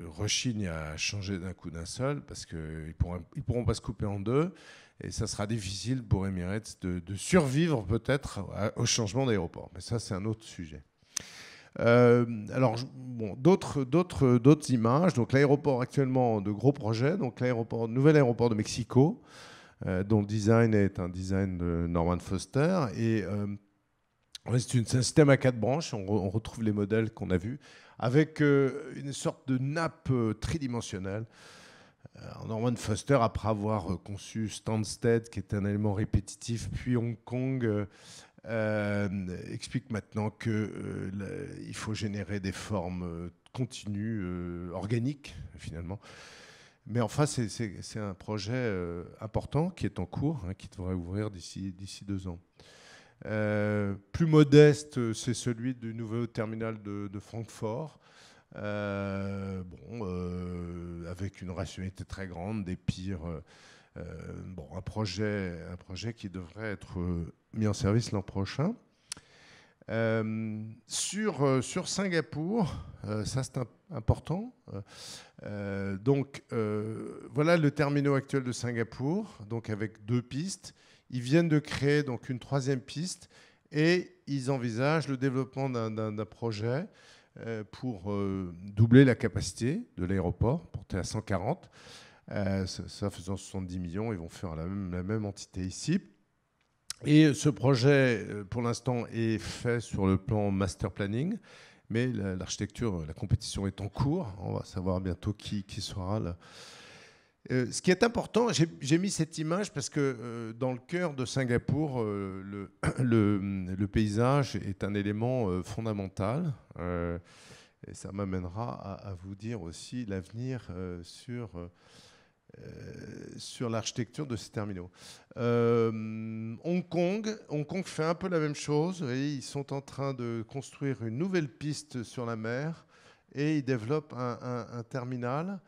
rechigne à changer d'un coup d'un seul parce qu'ils ne pourront pas se couper en deux. Et ça sera difficile pour Emirates de survivre peut-être au changement d'aéroport. Mais ça, c'est un autre sujet. Alors, bon, d'autres images. Donc, l'aéroport actuellement de gros projets. Donc, nouvel aéroport de Mexico, dont le design est un design de Norman Foster. Et c'est un système à 4 branches. On retrouve les modèles qu'on a vus avec une sorte de nappe tridimensionnelle. Norman Foster, après avoir conçu Stansted, qui est un élément répétitif, puis Hong Kong, explique maintenant qu'il faut générer des formes continues, organiques, finalement. Mais enfin, c'est un projet important qui est en cours, hein, qui devrait ouvrir d'ici 2 ans. Plus modeste, c'est celui du nouveau terminal de Francfort. Avec une rationalité très grande, des pirs. Un projet qui devrait être mis en service l'an prochain. Sur Singapour, ça c'est important. Donc voilà le terminal actuel de Singapour, donc avec 2 pistes. Ils viennent de créer donc une 3e piste et ils envisagent le développement d'un projet pour doubler la capacité de l'aéroport, porter à 140. Ça faisant 70 millions, ils vont faire la même entité ici. Et ce projet, pour l'instant, est fait sur le plan master planning, mais l'architecture, la compétition est en cours. On va savoir bientôt qui sera là. Ce qui est important, j'ai mis cette image parce que dans le cœur de Singapour, le paysage est un élément fondamental. Et ça m'amènera à vous dire aussi l'avenir sur l'architecture de ces terminaux. Hong Kong fait un peu la même chose. Vous voyez, ils sont en train de construire une nouvelle piste sur la mer et ils développent un terminal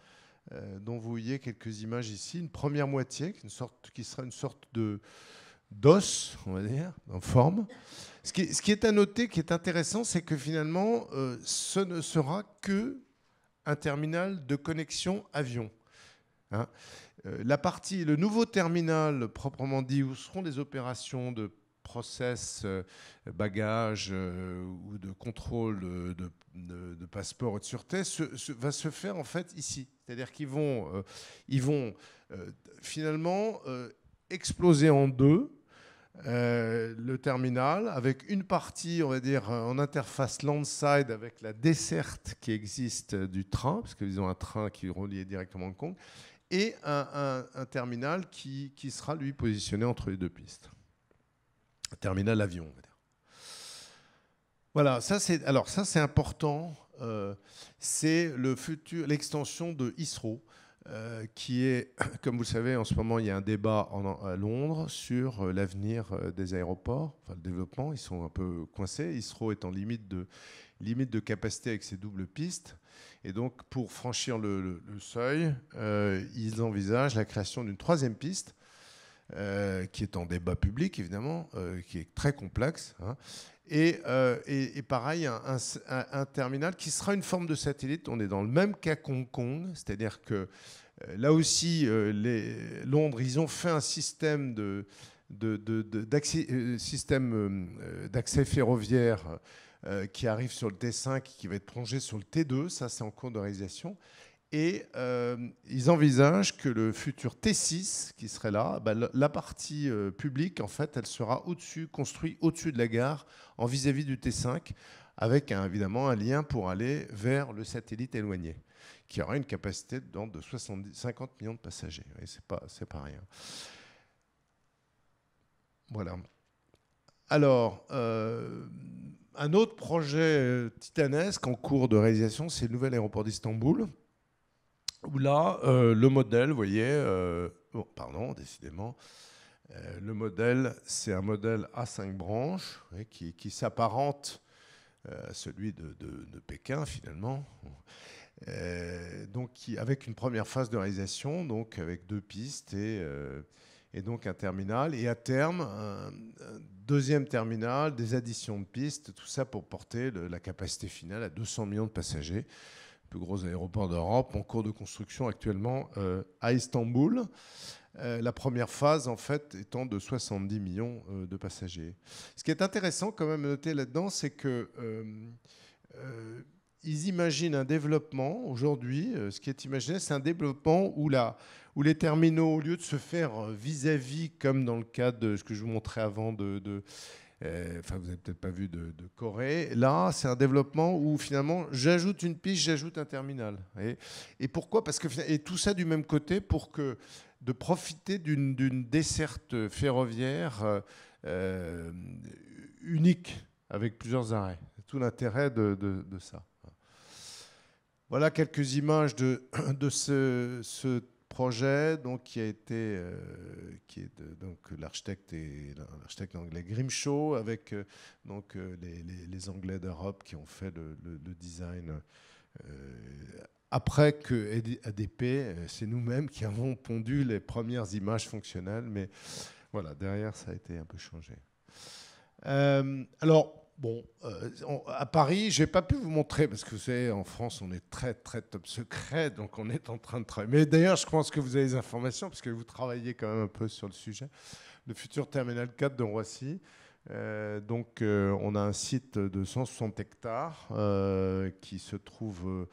dont vous voyez quelques images ici. Une première moitié qui sera une sorte d'os, on va dire, en forme. Ce qui est à noter, qui est intéressant, c'est que finalement, ce ne sera que un terminal de connexion avion. Hein. Le nouveau terminal, proprement dit, où seront des opérations de process, bagages ou de contrôle de passeport et de sûreté, va se faire en fait ici. C'est-à-dire qu'ils vont finalement exploser en 2 le terminal, avec une partie, on va dire, en interface landside avec la desserte qui existe du train, parce qu'ils ont un train qui est relié directement à Hong Kong, et un terminal qui sera, lui, positionné entre les 2 pistes. Un terminal avion, on va dire. Voilà, ça c'est important. C'est l'extension de Heathrow, qui est, comme vous le savez, en ce moment, il y a un débat à Londres sur l'avenir des aéroports, enfin le développement. Ils sont un peu coincés. Heathrow est en limite de capacité avec ses doubles pistes. Et donc, pour franchir le seuil, ils envisagent la création d'une 3e piste, qui est en débat public, évidemment, qui est très complexe. Hein. Et pareil, un terminal qui sera une forme de satellite. On est dans le même cas qu'Hong Kong, c'est-à-dire que là aussi, Londres, ils ont fait un système d'accès ferroviaire qui arrive sur le T5, qui va être prolongé sur le T2. Ça, c'est en cours de réalisation. Et ils envisagent que le futur T6 qui serait là, la partie publique, en fait, elle sera construite au-dessus de la gare, en vis-à-vis du T5, avec évidemment un lien pour aller vers le satellite éloigné, qui aura une capacité de 50 millions de passagers. Et c'est pas rien. Voilà. Alors, un autre projet titanesque en cours de réalisation, c'est le nouvel aéroport d'Istanbul. Où là, le modèle, vous voyez, décidément, le modèle, c'est un modèle à 5 branches, qui s'apparente à celui de Pékin, finalement. Donc, avec une première phase de réalisation, donc avec 2 pistes et donc un terminal. Et à terme, un 2e terminal, des additions de pistes, tout ça pour porter la capacité finale à 200 millions de passagers. Plus gros aéroport d'Europe, en cours de construction actuellement à Istanbul. La première phase, en fait, étant de 70 millions de passagers. Ce qui est intéressant quand même à noter là-dedans, c'est que ils imaginent un développement aujourd'hui. Ce qui est imaginé, c'est un développement où les terminaux, au lieu de se faire vis-à-vis, comme dans le cas de ce que je vous montrais avant vous n'avez peut-être pas vu de Corée. Là, c'est un développement où finalement, j'ajoute une piste, j'ajoute un terminal. Et pourquoi ? Parce que et tout ça du même côté pour de profiter d'une desserte ferroviaire unique avec plusieurs arrêts. C'est tout l'intérêt de ça. Voilà quelques images de ce projet, donc qui est donc l'architecte anglais Grimshaw, avec donc les Anglais d'Europe qui ont fait le design. Après que ADP, c'est nous-mêmes qui avons pondu les premières images fonctionnelles, mais voilà, derrière ça a été un peu changé. Alors bon, à Paris, je n'ai pas pu vous montrer, parce que vous savez, en France, on est très, très top secret, donc on est en train de travailler. Mais d'ailleurs, je pense que vous avez des informations, parce que vous travaillez quand même un peu sur le sujet. Le futur Terminal 4 de Roissy. On a un site de 160 hectares qui se trouve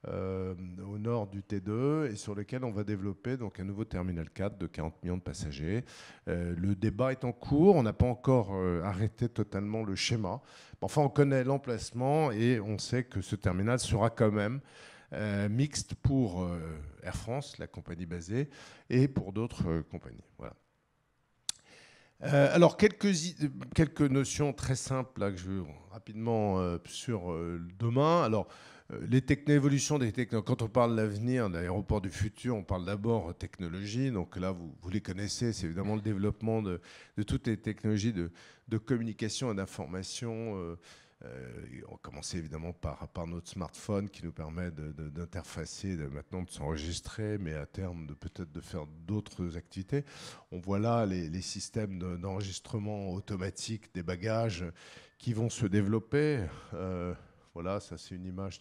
au nord du T2 et sur lequel on va développer donc un nouveau Terminal 4 de 40 millions de passagers. Le débat est en cours, on n'a pas encore arrêté totalement le schéma. Enfin, on connaît l'emplacement et on sait que ce terminal sera quand même mixte pour Air France, la compagnie basée, et pour d'autres compagnies. Voilà. Alors, quelques notions très simples là, que je veux rapidement sur demain. Alors, l'évolution des technologies. Quand on parle de l'avenir, de l'aéroport du futur, on parle d'abord technologie. Donc là, vous les connaissez, c'est évidemment le développement de toutes les technologies de communication et d'information. On commençait évidemment par notre smartphone qui nous permet d'interfacer, maintenant de s'enregistrer, mais à terme peut-être de faire d'autres activités. On voit là les systèmes d'enregistrement automatique des bagages qui vont se développer. Voilà, ça c'est une image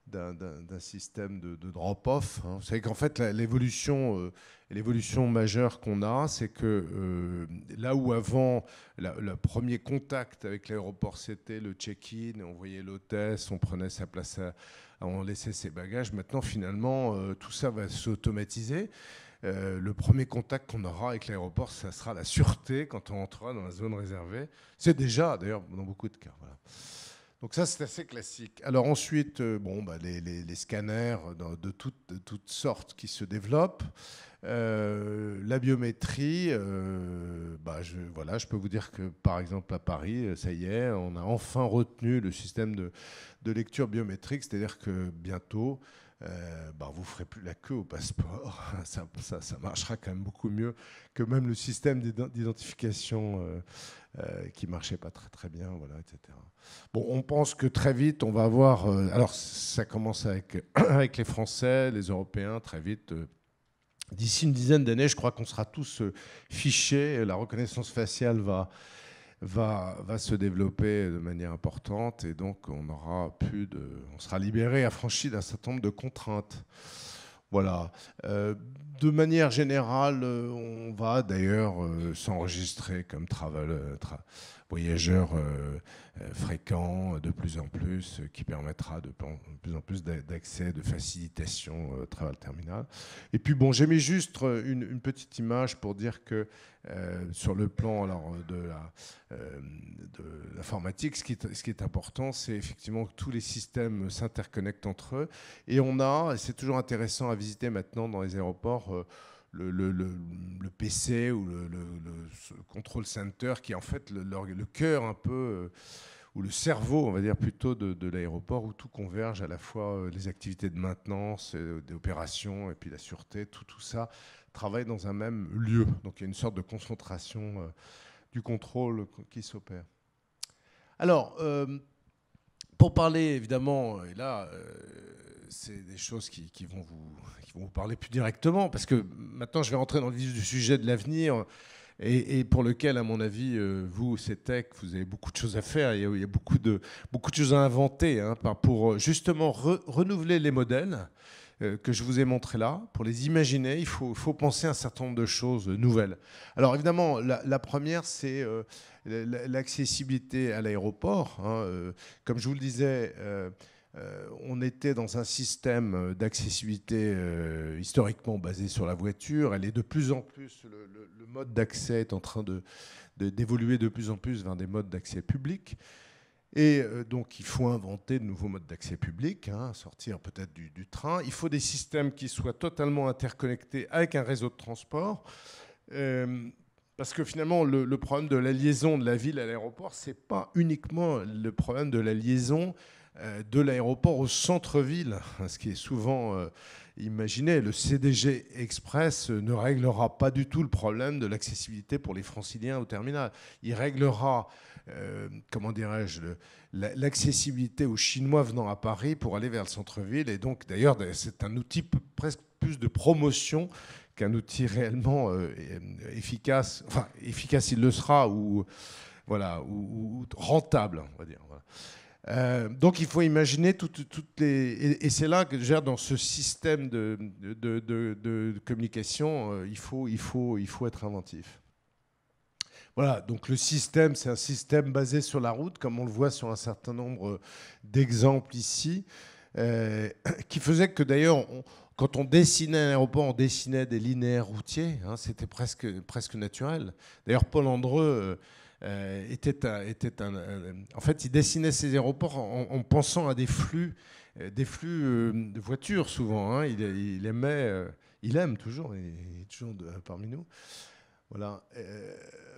d'un système de drop-off. Vous savez qu'en fait, l'évolution majeure qu'on a, c'est que là où avant, le premier contact avec l'aéroport, c'était le check-in, on voyait l'hôtesse, on prenait sa place, on laissait ses bagages. Maintenant, finalement, tout ça va s'automatiser. Le premier contact qu'on aura avec l'aéroport, ça sera la sûreté quand on entrera dans la zone réservée. C'est déjà, d'ailleurs, dans beaucoup de cas. Voilà. Donc ça, c'est assez classique. Alors ensuite, les scanners de toutes sortes qui se développent. La biométrie, je peux vous dire que, par exemple, à Paris, ça y est, on a enfin retenu le système de lecture biométrique, c'est-à-dire que bientôt, vous ne ferez plus la queue au passeport. Ça marchera quand même beaucoup mieux que même le système d'identification qui ne marchait pas très très bien, voilà, etc. Bon, on pense que très vite, on va avoir... alors, ça commence avec les Français, les Européens, très vite. D'ici une dizaine d'années, je crois qu'on sera tous fichés. La reconnaissance faciale va se développer de manière importante et donc on sera libéré, affranchi d'un certain nombre de contraintes. Voilà. De manière générale, on va d'ailleurs s'enregistrer comme voyageurs fréquents de plus en plus, qui permettra de plus en plus d'accès, de facilitation au travers le terminal. Et puis bon, j'ai mis juste une petite image pour dire que sur le plan de l'informatique, ce qui est important, c'est effectivement que tous les systèmes s'interconnectent entre eux. Et c'est toujours intéressant à visiter maintenant dans les aéroports, le PC ou le control center qui est en fait le cœur un peu, ou le cerveau, on va dire plutôt, de l'aéroport, où tout converge, à la fois les activités de maintenance, des opérations, et puis la sûreté, tout ça travaille dans un même lieu. Donc il y a une sorte de concentration du contrôle qui s'opère. Alors, pour parler évidemment, et là, c'est des choses qui vont vous parler plus directement, parce que maintenant je vais rentrer dans le vif du sujet de l'avenir, et pour lequel, à mon avis, vous, CETEC, vous avez beaucoup de choses à faire, il y a beaucoup de choses à inventer, hein, pour justement renouveler les modèles que je vous ai montrés là. Pour les imaginer, il faut penser à un certain nombre de choses nouvelles. Alors évidemment, la première, c'est l'accessibilité à l'aéroport. Hein. Comme je vous le disais, on était dans un système d'accessibilité historiquement basé sur la voiture. Elle est de plus en plus, le mode d'accès est en train d'évoluer de plus en plus vers des modes d'accès publics. Et donc, il faut inventer de nouveaux modes d'accès public, hein, sortir peut-être du train. Il faut des systèmes qui soient totalement interconnectés avec un réseau de transport. Parce que finalement, le problème de la liaison de la ville à l'aéroport, ce n'est pas uniquement le problème de la liaison de l'aéroport au centre-ville, ce qui est souvent imaginé. Le CDG Express ne réglera pas du tout le problème de l'accessibilité pour les franciliens au terminal. Il réglera, l'accessibilité aux Chinois venant à Paris pour aller vers le centre-ville. Et donc, d'ailleurs, c'est un outil presque plus de promotion qu'un outil réellement efficace. Enfin, efficace, il le sera, ou voilà, ou rentable, on va dire. Voilà. Donc il faut imaginer toutes les... Et c'est là que déjà dans ce système de communication, il faut être inventif. Voilà, donc le système, c'est un système basé sur la route, comme on le voit sur un certain nombre d'exemples ici, qui faisait que d'ailleurs, quand on dessinait un aéroport, on dessinait des linéaires routiers, hein, c'était presque naturel. D'ailleurs, Paul Andreu en fait, il dessinait ces aéroports en pensant à des flux de voitures souvent. Hein. Il aimait, il aime toujours, il est toujours parmi nous. Voilà.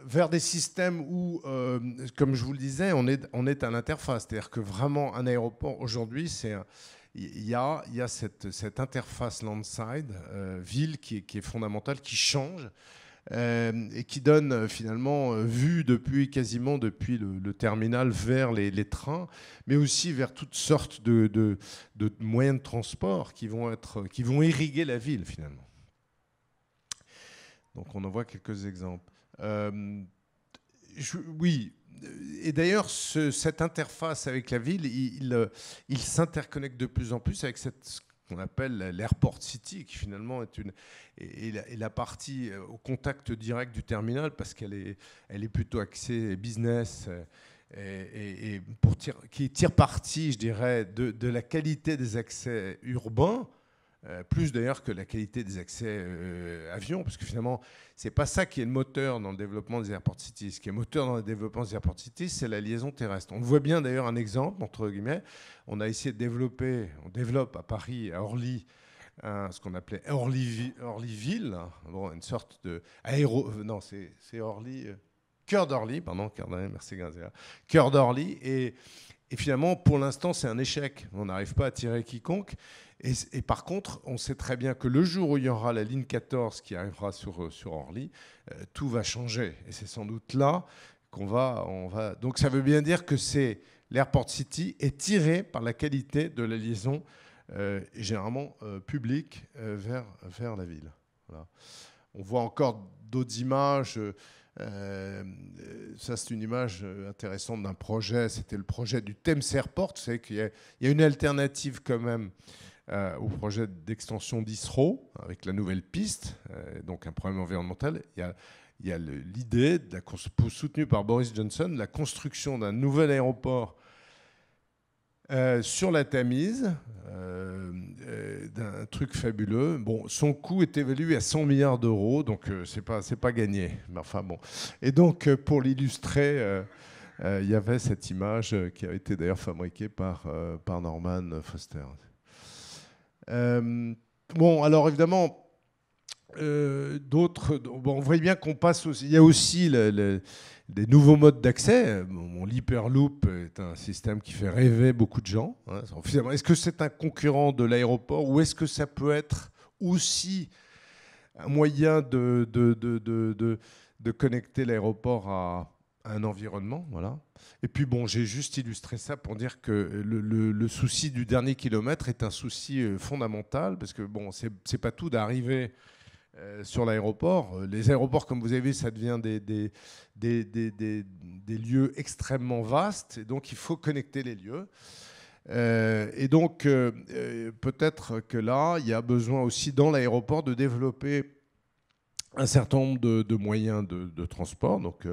Vers des systèmes où, comme je vous le disais, on est à l'interface. C'est-à-dire que vraiment, un aéroport, aujourd'hui, il y a cette interface landside, ville, qui est fondamentale, qui change, et qui donne finalement vue quasiment depuis le terminal vers les trains, mais aussi vers toutes sortes de moyens de transport qui vont irriguer la ville finalement. Donc on en voit quelques exemples. Oui, et d'ailleurs cette interface avec la ville, il s'interconnecte de plus en plus avec ce qu'on appelle l'Airport City, qui finalement est la partie au contact direct du terminal, parce qu'elle est plutôt axée business, et qui tire parti, je dirais, de la qualité des accès urbains, plus d'ailleurs que la qualité des accès avions, parce que finalement, c'est pas ça qui est le moteur dans le développement des airport cities. Ce qui est moteur dans le développement des airport cities, c'est la liaison terrestre. On voit bien d'ailleurs un exemple, entre guillemets. On a essayé on développe à Paris, à Orly, ce qu'on appelait Orlyville, bon, une sorte de non, c'est Orly, cœur d'Orly, pardon, cœur d'Orly, merci Gazéa, cœur d'Orly, et finalement, pour l'instant, c'est un échec. On n'arrive pas à tirer quiconque. Et par contre, on sait très bien que le jour où il y aura la ligne 14 qui arrivera sur Orly, tout va changer. Et c'est sans doute là qu'on va... Donc ça veut bien dire que l'Airport City est tiré par la qualité de la liaison, généralement publique, vers la ville. Voilà. On voit encore d'autres images. Ça, c'est une image intéressante d'un projet. C'était le projet du Thames Airport. Vous savez qu'il y a une alternative quand même au projet d'extension d'Heathrow, avec la nouvelle piste, donc un problème environnemental. Il y a l'idée, soutenue par Boris Johnson, de la construction d'un nouvel aéroport sur la Tamise, d'un truc fabuleux. Bon, son coût est évalué à 100 milliards d'euros, donc c'est pas gagné. Mais enfin bon. Et donc, pour l'illustrer, il y avait cette image qui a été d'ailleurs fabriquée par Norman Foster. Bon, alors évidemment, on voit bien qu'on passe aussi. Il y a aussi des nouveaux modes d'accès. L'Hyperloop est un système qui fait rêver beaucoup de gens. Hein. Est-ce que c'est un concurrent de l'aéroport, ou est-ce que ça peut être aussi un moyen de connecter l'aéroport à un environnement, voilà. Et puis bon, j'ai juste illustré ça pour dire que le souci du dernier kilomètre est un souci fondamental, parce que bon, c'est pas tout d'arriver sur l'aéroport. Les aéroports, comme vous avez vu, ça devient des lieux extrêmement vastes, et donc il faut connecter les lieux. Et donc peut-être que là, il y a besoin aussi dans l'aéroport de développer un certain nombre de moyens de transport. Donc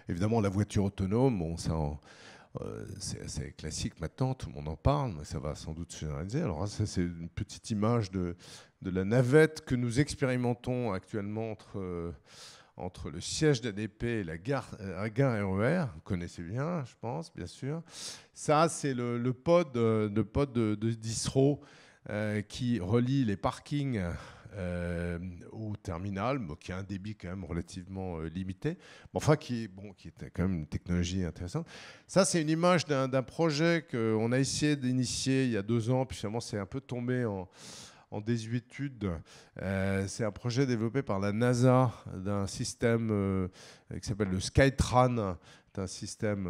évidemment, la voiture autonome, bon, c'est assez classique maintenant, tout le monde en parle, mais ça va sans doute se généraliser. Alors ça, c'est une petite image de la navette que nous expérimentons actuellement entre le siège d'ADP et la gare RER. Vous connaissez bien, je pense, bien sûr. Ça, c'est le pod d'Heathrow qui relie les parkings au terminal, qui a un débit quand même relativement limité, enfin qui était quand même une technologie intéressante. Ça, c'est une image d'un projet qu'on a essayé d'initier il y a 2 ans, puis finalement c'est un peu tombé en désuétude. C'est un projet développé par la NASA d'un système qui s'appelle le Skytran. C'est un système,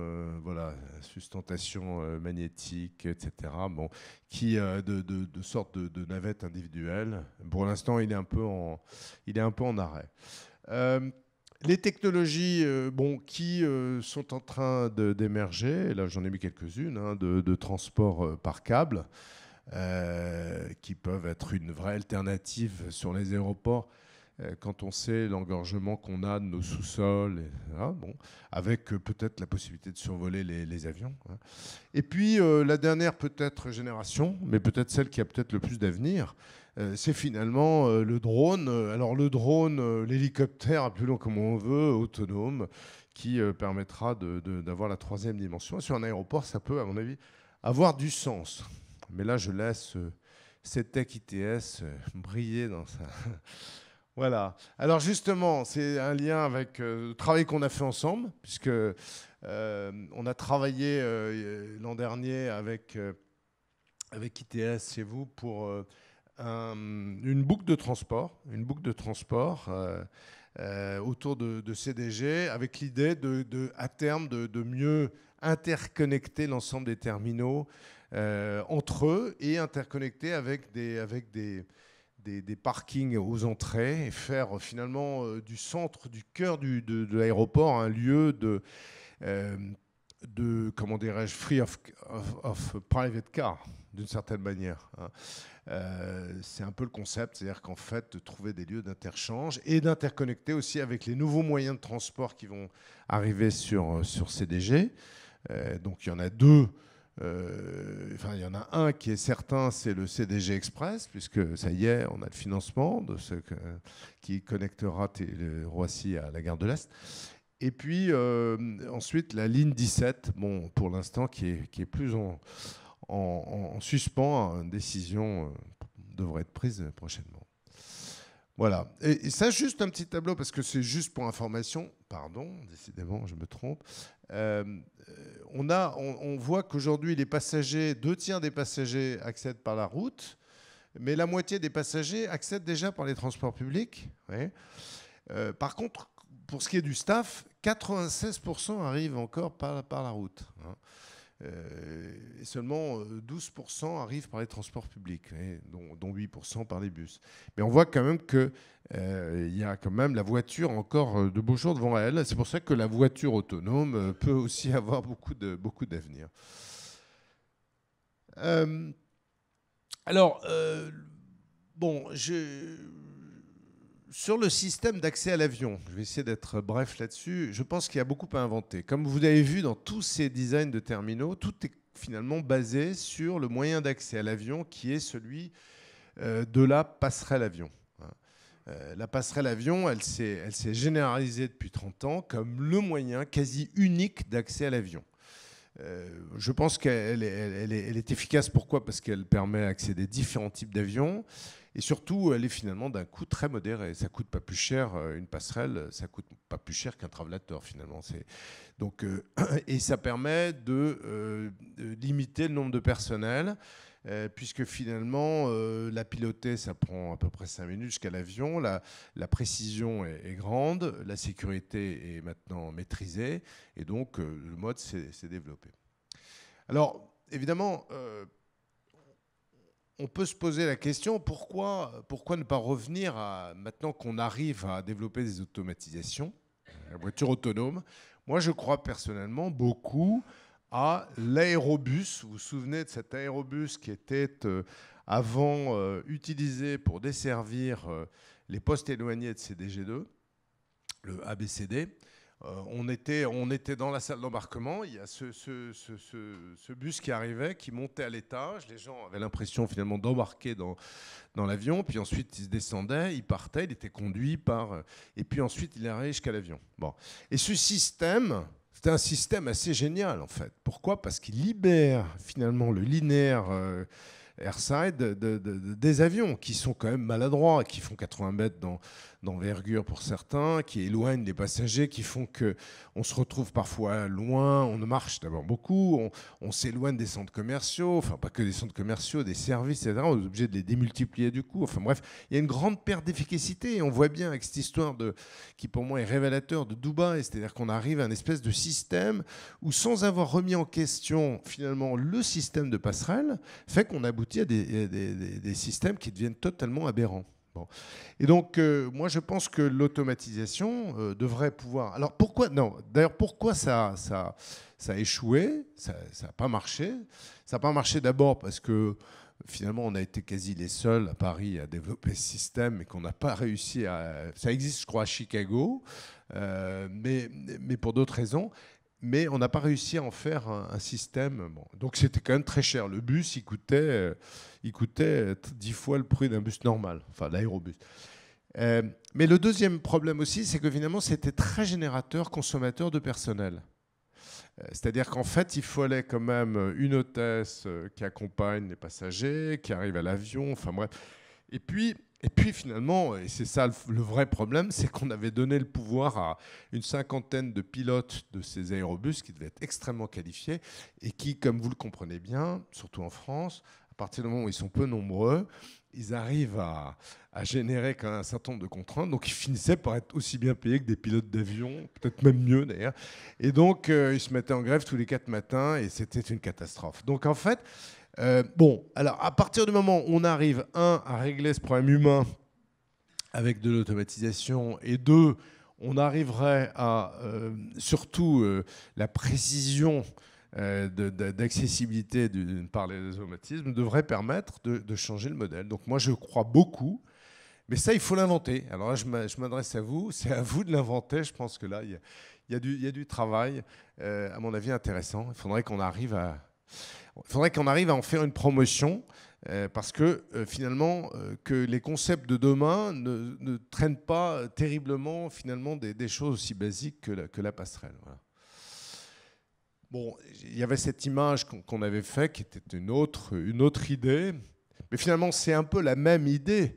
sustentation magnétique, etc. Bon, qui de sorte de navette individuelle. Pour l'instant, il est un peu en arrêt. Les technologies qui sont en train d'émerger, là j'en ai mis quelques-unes, hein, de transport par câble, qui peuvent être une vraie alternative sur les aéroports quand on sait l'engorgement qu'on a de nos sous-sols, avec peut-être la possibilité de survoler les avions. Hein. Et puis la dernière peut-être génération, mais peut-être celle qui a peut-être le plus d'avenir, c'est finalement le drone. Alors le drone, l'hélicoptère, appelons comme on veut, autonome, qui permettra d'avoir la troisième dimension. Sur un aéroport, ça peut, à mon avis, avoir du sens. Mais là, je laisse CETEC ITS briller dans sa... Voilà. Alors justement, c'est un lien avec le travail qu'on a fait ensemble, puisque on a travaillé l'an dernier avec ITS chez vous pour une boucle de transport, autour de CDG, avec l'idée à terme de mieux interconnecter l'ensemble des terminaux entre eux et interconnecter avec des parkings aux entrées et faire finalement du centre, du cœur de l'aéroport un lieu comment dirais-je, free of private car, d'une certaine manière. Hein. C'est un peu le concept, c'est-à-dire qu'en fait, de trouver des lieux d'interchange et d'interconnecter aussi avec les nouveaux moyens de transport qui vont arriver sur CDG. Donc il y en a deux. Il y en a un qui est certain, c'est le CDG Express, puisque ça y est, on a le financement qui connectera Roissy à la gare de l'Est. Et puis ensuite la ligne 17, pour l'instant qui est plus en suspens, une décision devrait être prise prochainement. Voilà. Et ça, juste un petit tableau, parce que c'est juste pour information. Pardon, décidément, je me trompe. On voit qu'aujourd'hui, les passagers, 2/3 des passagers accèdent par la route, mais la moitié des passagers accèdent déjà par les transports publics. Ouais. Par contre, pour ce qui est du staff, 96% arrivent encore par la route. Hein. Et seulement 12% arrivent par les transports publics, dont 8% par les bus. Mais on voit quand même qu'il y a quand même la voiture encore de beaux jours devant elle. C'est pour ça que la voiture autonome peut aussi avoir beaucoup d'avenir. Sur le système d'accès à l'avion, je vais essayer d'être bref là-dessus, je pense qu'il y a beaucoup à inventer. Comme vous avez vu dans tous ces designs de terminaux, tout est finalement basé sur le moyen d'accès à l'avion qui est celui de la passerelle avion. La passerelle avion, elle s'est généralisée depuis 30 ans comme le moyen quasi unique d'accès à l'avion. Je pense qu'elle est efficace. Pourquoi ? Parce qu'elle permet d'accéder à différents types d'avions. Et surtout, elle est finalement d'un coût très modéré. Ça ne coûte pas plus cher, une passerelle, ça ne coûte pas plus cher qu'un travelator finalement. Et ça permet de limiter le nombre de personnel, puisque finalement, la piloter, ça prend à peu près 5 minutes jusqu'à l'avion. La précision est grande, la sécurité est maintenant maîtrisée, et donc le mode s'est développé. Alors, évidemment, on peut se poser la question, pourquoi ne pas revenir maintenant qu'on arrive à développer des automatisations, la voiture autonome. Moi, je crois personnellement beaucoup à l'aérobus. Vous vous souvenez de cet aérobus qui était avant utilisé pour desservir les postes éloignés de CDG2, le ABCD. On était dans la salle d'embarquement, il y a ce bus qui arrivait, qui montait à l'étage, les gens avaient l'impression finalement d'embarquer dans l'avion, puis ensuite ils se descendaient, ils partaient, il était conduit par... Et puis ensuite il arrivait jusqu'à l'avion. Bon. Et ce système, c'était un système assez génial en fait. Pourquoi ? Parce qu'il libère finalement le linéaire airside des avions qui sont quand même maladroits, qui font 80 mètres d'envergure pour certains, qui éloignent les passagers, qui font qu'on se retrouve parfois loin, on marche d'abord beaucoup, on s'éloigne des centres commerciaux, enfin pas que des centres commerciaux, des services, etc. On est obligé de les démultiplier du coup. Enfin bref, il y a une grande perte d'efficacité et on voit bien avec cette histoire qui pour moi est révélateur de Dubaï, c'est-à-dire qu'on arrive à une espèce de système où sans avoir remis en question finalement le système de passerelle, fait qu'on aboutit à des systèmes qui deviennent totalement aberrants. Bon. Et donc, moi, je pense que l'automatisation devrait pouvoir... Alors, pourquoi... Non, d'ailleurs, pourquoi ça a échoué? Ça n'a pas marché. Ça n'a pas marché d'abord parce que, finalement, on a été quasi les seuls à Paris à développer ce système et qu'on n'a pas réussi à... Ça existe, je crois, à Chicago, mais pour d'autres raisons. Mais on n'a pas réussi à en faire un système. Bon. Donc c'était quand même très cher. Le bus, il coûtait 10 fois le prix d'un bus normal, enfin l'aérobus. Mais le deuxième problème aussi, c'est que finalement, c'était très générateur, consommateur de personnel. C'est-à-dire qu'en fait, il fallait quand même une hôtesse qui accompagne les passagers, qui arrive à l'avion, enfin bref. Et puis finalement, et c'est ça le vrai problème, c'est qu'on avait donné le pouvoir à une cinquantaine de pilotes de ces aérobus qui devaient être extrêmement qualifiés et qui, comme vous le comprenez bien, surtout en France, à partir du moment où ils sont peu nombreux, ils arrivent à générer quand même un certain nombre de contraintes. Donc ils finissaient par être aussi bien payés que des pilotes d'avion, peut-être même mieux d'ailleurs. Et donc ils se mettaient en grève tous les 4 matins et c'était une catastrophe. Donc en fait, bon, alors à partir du moment où on arrive, un, à régler ce problème humain avec de l'automatisation, et deux, on arriverait à surtout la précision d'accessibilité par les automatismes devrait permettre de changer le modèle. Donc moi je crois beaucoup, mais ça il faut l'inventer. Alors là je m'adresse à vous, c'est à vous de l'inventer. Je pense que là il y a du travail, à mon avis intéressant. Il faudrait qu'on arrive à en faire une promotion, parce que finalement, que les concepts de demain ne traînent pas terriblement finalement des choses aussi basiques que la passerelle. Voilà. Bon, il y avait cette image qu'on avait faite qui était une autre idée, mais finalement c'est un peu la même idée,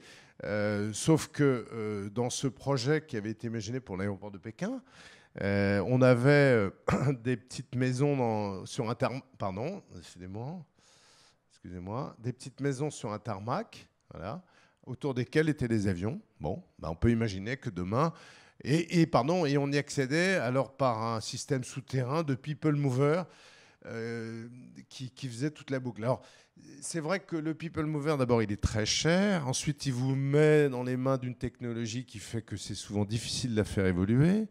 sauf que dans ce projet qui avait été imaginé pour l'aéroport de Pékin, on avait des petites maisons sur un tarmac. Pardon, excusez-moi. Des petites maisons sur un tarmac, voilà, autour desquelles étaient des avions. Bon, bah on peut imaginer que demain. Et on y accédait alors par un système souterrain de people mover qui faisait toute la boucle. Alors, c'est vrai que le people mover, d'abord, il est très cher. Ensuite, il vous met dans les mains d'une technologie qui fait que c'est souvent difficile de la faire évoluer.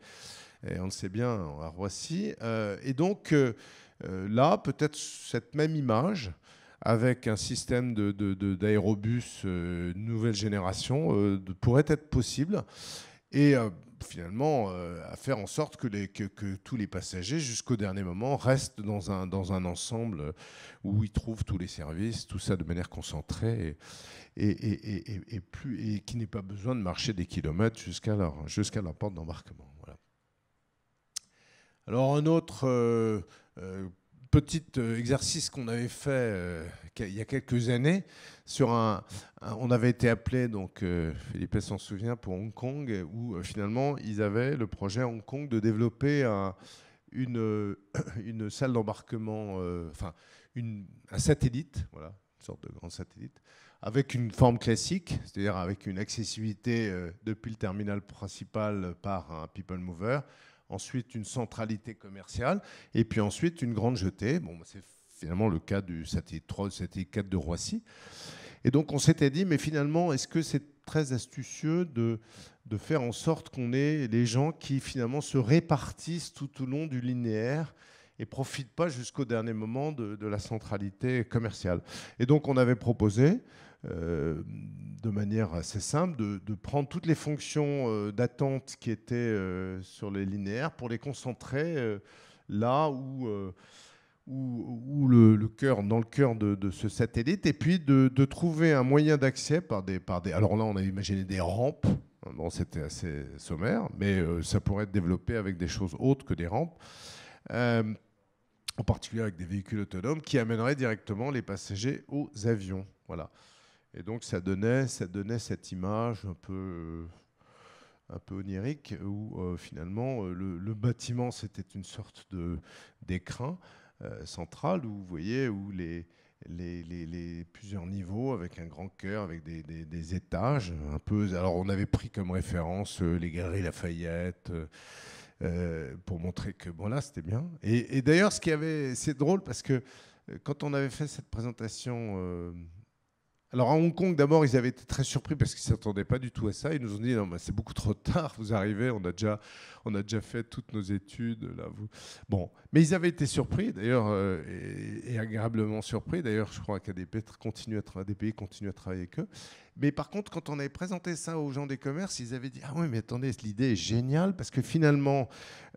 Et on le sait bien à Roissy. Et donc, là, peut-être cette même image, avec un système d'aérobus nouvelle génération, pourrait être possible. Et finalement, à faire en sorte que tous les passagers, jusqu'au dernier moment, restent dans un ensemble où ils trouvent tous les services, tout ça de manière concentrée et qui n'ait pas besoin de marcher des kilomètres jusqu'à leur porte d'embarquement. Voilà. Alors un autre petit exercice qu'on avait fait il y a quelques années, on avait été appelé, donc Philippe s'en souvient, pour Hong Kong, où finalement ils avaient le projet à Hong Kong de développer une salle d'embarquement, un satellite, voilà, une sorte de grand satellite, avec une forme classique, c'est-à-dire avec une accessibilité depuis le terminal principal par un people mover, ensuite une centralité commerciale, et puis ensuite une grande jetée. Bon, c'est finalement le cas du satellite 3, du satellite 4 de Roissy. Et donc on s'était dit, mais finalement, est-ce que c'est très astucieux de faire en sorte qu'on ait les gens qui finalement se répartissent tout au long du linéaire et profitent pas jusqu'au dernier moment de la centralité commerciale. Et donc on avait proposé, de manière assez simple, de prendre toutes les fonctions d'attente qui étaient sur les linéaires pour les concentrer là où le cœur, dans le cœur de ce satellite, et puis de trouver un moyen d'accès par des... Alors là, on a imaginé des rampes. Bon, c'était assez sommaire, mais ça pourrait être développé avec des choses autres que des rampes. En particulier avec des véhicules autonomes qui amèneraient directement les passagers aux avions. Voilà. Et donc ça donnait cette image un peu onirique où finalement le bâtiment c'était une sorte d'écrin central où vous voyez où les plusieurs niveaux avec un grand cœur, avec des étages un peu. Alors on avait pris comme référence les Galeries Lafayette. Pour montrer que bon là c'était bien. Et d'ailleurs c'est drôle parce que quand on avait fait cette présentation Alors à Hong Kong, d'abord, ils avaient été très surpris parce qu'ils ne s'attendaient pas du tout à ça. Ils nous ont dit, non, bah, c'est beaucoup trop tard, vous arrivez, on a déjà fait toutes nos études. Là, vous... Bon, mais ils avaient été surpris, d'ailleurs, et agréablement surpris. D'ailleurs, je crois qu'ADP continue à travailler avec eux. Mais par contre, quand on avait présenté ça aux gens des commerces, ils avaient dit, ah oui, mais attendez, l'idée est géniale, parce que finalement,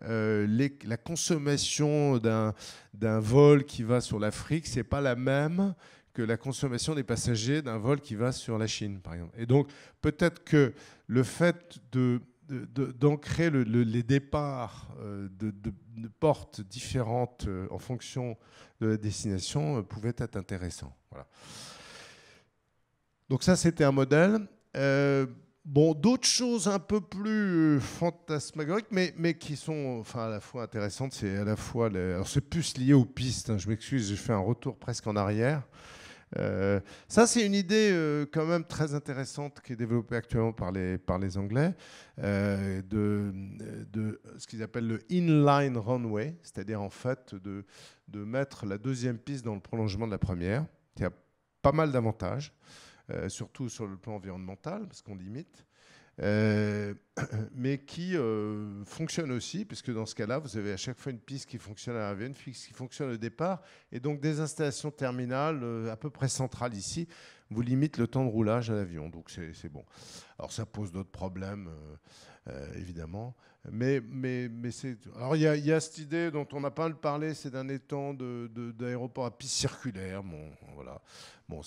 la consommation d'un vol qui va sur l'Afrique, ce n'est pas la même que la consommation des passagers d'un vol qui va sur la Chine, par exemple. Et donc, peut-être que le fait d'ancrer les départs de portes différentes en fonction de la destination pouvait être intéressant. Voilà. Donc ça, c'était un modèle. Bon, d'autres choses un peu plus fantasmagoriques, mais qui sont à la fois intéressantes, c'est à la fois... Alors, c'est plus lié aux pistes, hein, je m'excuse, j'ai fait un retour presque en arrière. Ça, c'est une idée quand même très intéressante qui est développée actuellement par les Anglais, de ce qu'ils appellent le inline runway, c'est-à-dire en fait de mettre la deuxième piste dans le prolongement de la première, qui a pas mal d'avantages, surtout sur le plan environnemental, parce qu'on limite. Mais qui fonctionne aussi, puisque dans ce cas-là, vous avez à chaque fois une piste qui fonctionne à l'arrivée, une piste qui fonctionne au départ, et donc des installations terminales à peu près centrales ici vous limite le temps de roulage à l'avion, donc c'est bon. Alors ça pose d'autres problèmes, évidemment, mais c'est... Alors il y a cette idée dont on n'a pas parlé ces derniers temps d'aéroport à piste circulaire, bon, voilà. Bon,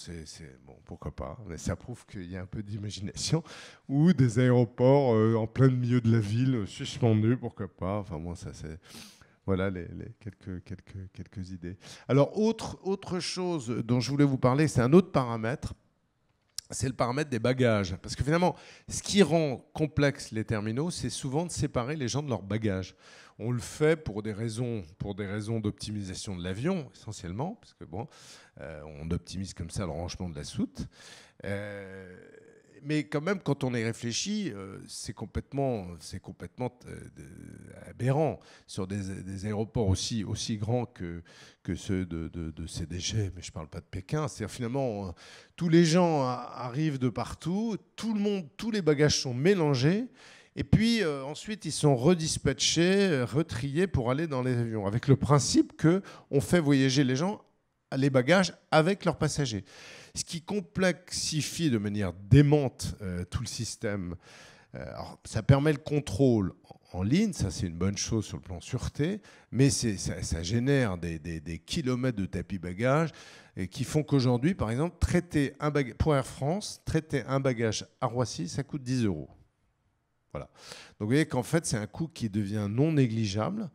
bon, pourquoi pas, mais ça prouve qu'il y a un peu d'imagination, ou des aéroports en plein milieu de la ville, suspendus, pourquoi pas, enfin moi ça c'est... Voilà quelques idées. Alors, autre chose dont je voulais vous parler, c'est un autre paramètre, c'est le paramètre des bagages. Parce que finalement, ce qui rend complexe les terminaux, c'est souvent de séparer les gens de leurs bagages. On le fait pour des raisons d'optimisation de l'avion, essentiellement, parce que bon, on optimise comme ça le rangement de la soute. Mais quand même, quand on y réfléchit, c'est complètement aberrant sur des aéroports aussi grands que ceux de CDG, mais je ne parle pas de Pékin. C'est-à-dire finalement, tous les gens arrivent de partout, tous les bagages sont mélangés, et puis ensuite ils sont redispatchés, retriés pour aller dans les avions, avec le principe qu'on fait voyager les gens, les bagages, avec leurs passagers. Ce qui complexifie de manière démente tout le système. Alors, ça permet le contrôle en ligne, ça c'est une bonne chose sur le plan sûreté, mais ça génère des kilomètres de tapis bagages qui font qu'aujourd'hui, par exemple, pour Air France, traiter un bagage à Roissy, ça coûte 10 €. Voilà. Donc vous voyez qu'en fait, c'est un coût qui devient non négligeable.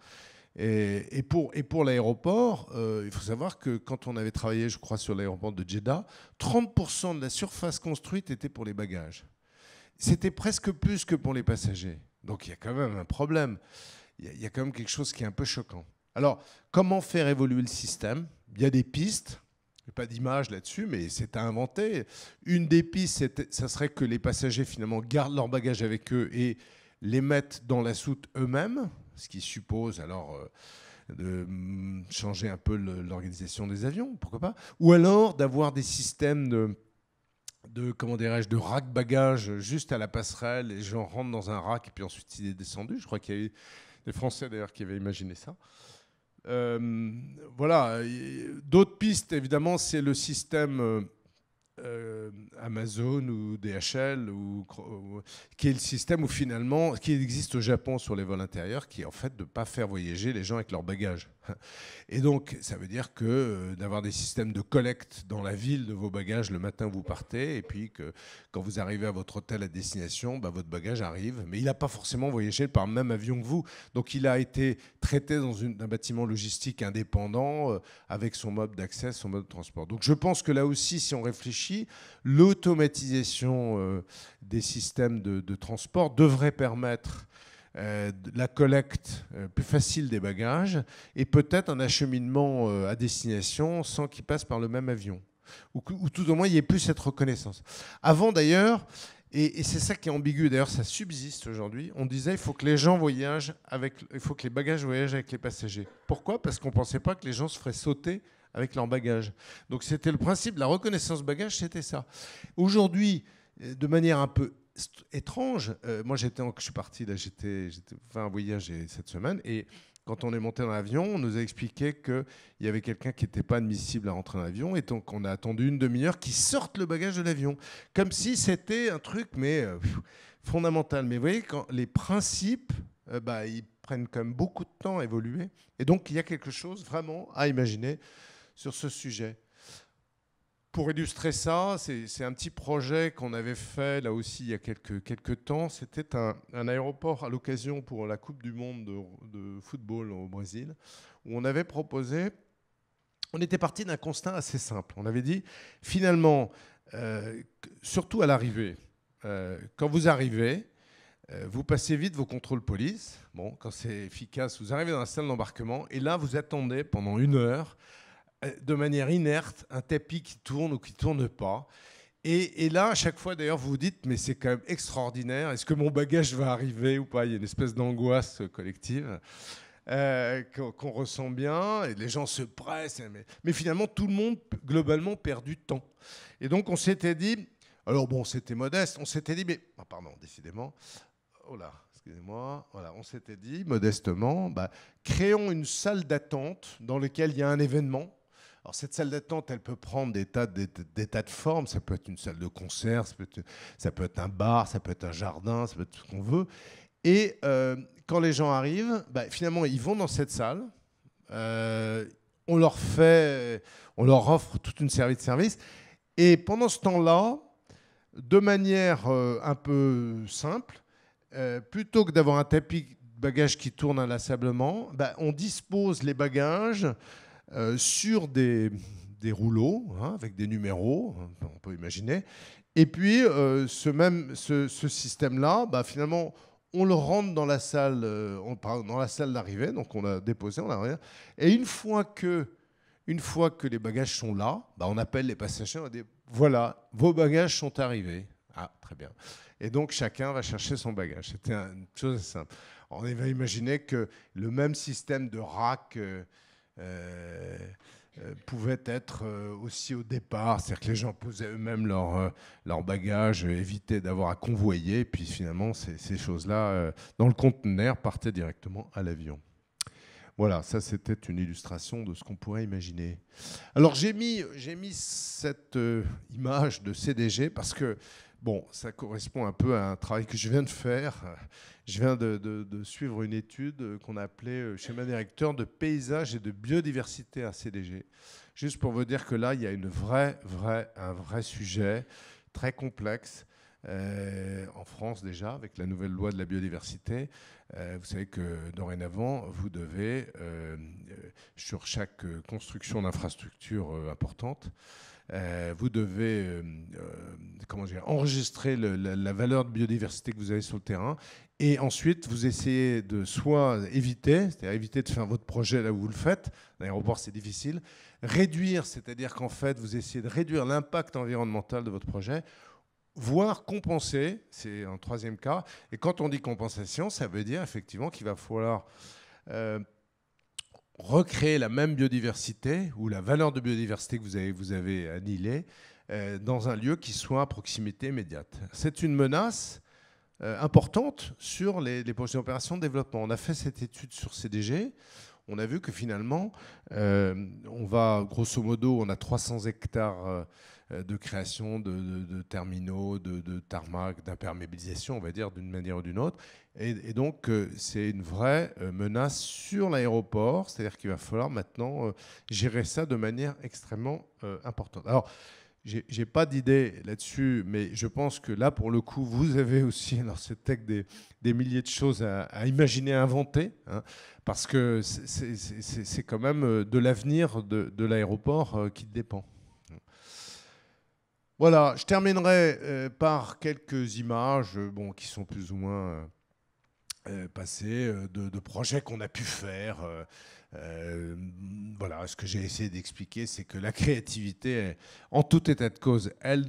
Et pour l'aéroport, il faut savoir que quand on avait travaillé, je crois, sur l'aéroport de Jeddah, 30% de la surface construite était pour les bagages. C'était presque plus que pour les passagers. Donc il y a quand même un problème. Il y a quand même quelque chose qui est un peu choquant. Alors, comment faire évoluer le système ? Il y a des pistes. Il n'y a pas d'image là-dessus, mais c'est à inventer. Une des pistes, ça serait que les passagers, finalement, gardent leurs bagages avec eux et les mettent dans la soute eux-mêmes, ce qui suppose alors de changer un peu l'organisation des avions, pourquoi pas. Ou alors d'avoir des systèmes de rack bagages juste à la passerelle, les gens rentrent dans un rack et puis ensuite il est descendu. Je crois qu'il y a eu des Français d'ailleurs qui avaient imaginé ça. Voilà. D'autres pistes, évidemment, c'est le système Amazon ou DHL, qui est le système où finalement, qui existe au Japon sur les vols intérieurs, qui est en fait de ne pas faire voyager les gens avec leurs bagages. Et donc, ça veut dire que d'avoir des systèmes de collecte dans la ville de vos bagages le matin où vous partez, et puis que quand vous arrivez à votre hôtel à destination, votre bagage arrive, mais il n'a pas forcément voyagé par le même avion que vous. Donc, il a été traité dans un bâtiment logistique indépendant, avec son mode d'accès, son mode de transport. Donc, je pense que là aussi, si on réfléchit, l'automatisation des systèmes de transport devrait permettre la collecte plus facile des bagages et peut-être un acheminement à destination sans qu'ils passent par le même avion. Ou tout au moins, il y ait plus cette reconnaissance. Avant, d'ailleurs, et c'est ça qui est ambigu, d'ailleurs, ça subsiste aujourd'hui, on disait il faut que les gens voyagent il faut que les bagages voyagent avec les passagers. Pourquoi ? Parce qu'on ne pensait pas que les gens se feraient sauter avec leur bagage. Donc c'était le principe, la reconnaissance bagage, c'était ça. Aujourd'hui, de manière un peu étrange, moi je suis parti, là, j'ai fait un voyage cette semaine, et quand on est monté dans l'avion, on nous a expliqué qu'il y avait quelqu'un qui n'était pas admissible à rentrer dans l'avion, et donc on a attendu une demi-heure qu'il sorte le bagage de l'avion, comme si c'était un truc fondamental. Mais vous voyez, quand les principes, ils prennent quand même beaucoup de temps à évoluer, et donc il y a quelque chose vraiment à imaginer sur ce sujet. Pour illustrer ça, c'est un petit projet qu'on avait fait là aussi il y a quelques temps. C'était un aéroport à l'occasion pour la Coupe du Monde de football au Brésil, où on avait proposé, on était parti d'un constat assez simple. On avait dit, finalement, surtout à l'arrivée, quand vous arrivez, vous passez vite vos contrôles police. Bon, quand c'est efficace, vous arrivez dans la salle d'embarquement, et là, vous attendez pendant 1 heure, de manière inerte, un tapis qui tourne ou qui ne tourne pas. Et là, à chaque fois, d'ailleurs, vous vous dites, mais c'est quand même extraordinaire, est-ce que mon bagage va arriver ou pas? Il y a une espèce d'angoisse collective qu'on ressent bien, et les gens se pressent. Mais finalement, tout le monde, globalement, perd du temps. Et donc, on s'était dit, alors bon, c'était modeste, on s'était dit, mais... Ah, pardon, décidément. Oh là, excusez-moi. Voilà, on s'était dit, modestement, créons une salle d'attente dans laquelle il y a un événement. Alors cette salle d'attente, elle peut prendre des tas de formes. Ça peut être une salle de concert, ça peut être un bar, ça peut être un jardin, ça peut être tout ce qu'on veut. Et quand les gens arrivent, finalement, ils vont dans cette salle. On leur offre toute une série de services. Et pendant ce temps-là, de manière un peu simple, plutôt que d'avoir un tapis de bagages qui tourne inlassablement, on dispose les bagages sur des rouleaux, avec des numéros, on peut imaginer. Et puis, ce système-là, finalement, on le rentre dans la salle, dans la salle d'arrivée, donc on l'a déposé, on l'a rien. Et une fois que les bagages sont là, on appelle les passagers, on dit voilà, vos bagages sont arrivés. Ah, très bien. Et donc, chacun va chercher son bagage. C'était une chose simple. On va imaginer que le même système de rack pouvait être aussi au départ, c'est-à-dire que les gens posaient eux-mêmes leur bagage, évitaient d'avoir à convoyer, et puis finalement, ces choses-là, dans le conteneur, partaient directement à l'avion. Voilà, ça c'était une illustration de ce qu'on pourrait imaginer. Alors j'ai mis cette image de CDG parce que, bon, ça correspond un peu à un travail que je viens de faire. Je viens de suivre une étude qu'on a appelée schéma directeur de paysage et de biodiversité à CDG. Juste pour vous dire que là, il y a un vrai sujet très complexe. En France déjà, avec la nouvelle loi de la biodiversité, vous savez que dorénavant, vous devez, sur chaque construction d'infrastructure importante, vous devez enregistrer la valeur de biodiversité que vous avez sur le terrain, et ensuite vous essayez de soit éviter, c'est-à-dire éviter de faire votre projet là où vous le faites, l'aéroport c'est difficile, réduire, c'est-à-dire qu'en fait vous essayez de réduire l'impact environnemental de votre projet, voire compenser, c'est un troisième cas. Et quand on dit compensation, ça veut dire effectivement qu'il va falloir recréer la même biodiversité ou la valeur de biodiversité que vous avez annihilée dans un lieu qui soit à proximité immédiate. C'est une menace importante sur les prochaines opérations de développement. On a fait cette étude sur CDG. On a vu que finalement, on va, grosso modo, on a 300 hectares de création de terminaux, de tarmac, d'imperméabilisation, on va dire, d'une manière ou d'une autre. Et donc, c'est une vraie menace sur l'aéroport, c'est-à-dire qu'il va falloir maintenant gérer ça de manière extrêmement importante. Alors, j'ai pas d'idée là-dessus, mais je pense que là, pour le coup, vous avez aussi, alors c'est peut-être des milliers de choses à imaginer, à inventer, parce que c'est quand même de l'avenir de l'aéroport qui dépend. Voilà, je terminerai par quelques images qui sont plus ou moins passées de projets qu'on a pu faire. Voilà, ce que j'ai essayé d'expliquer, c'est que la créativité, en tout état de cause, elle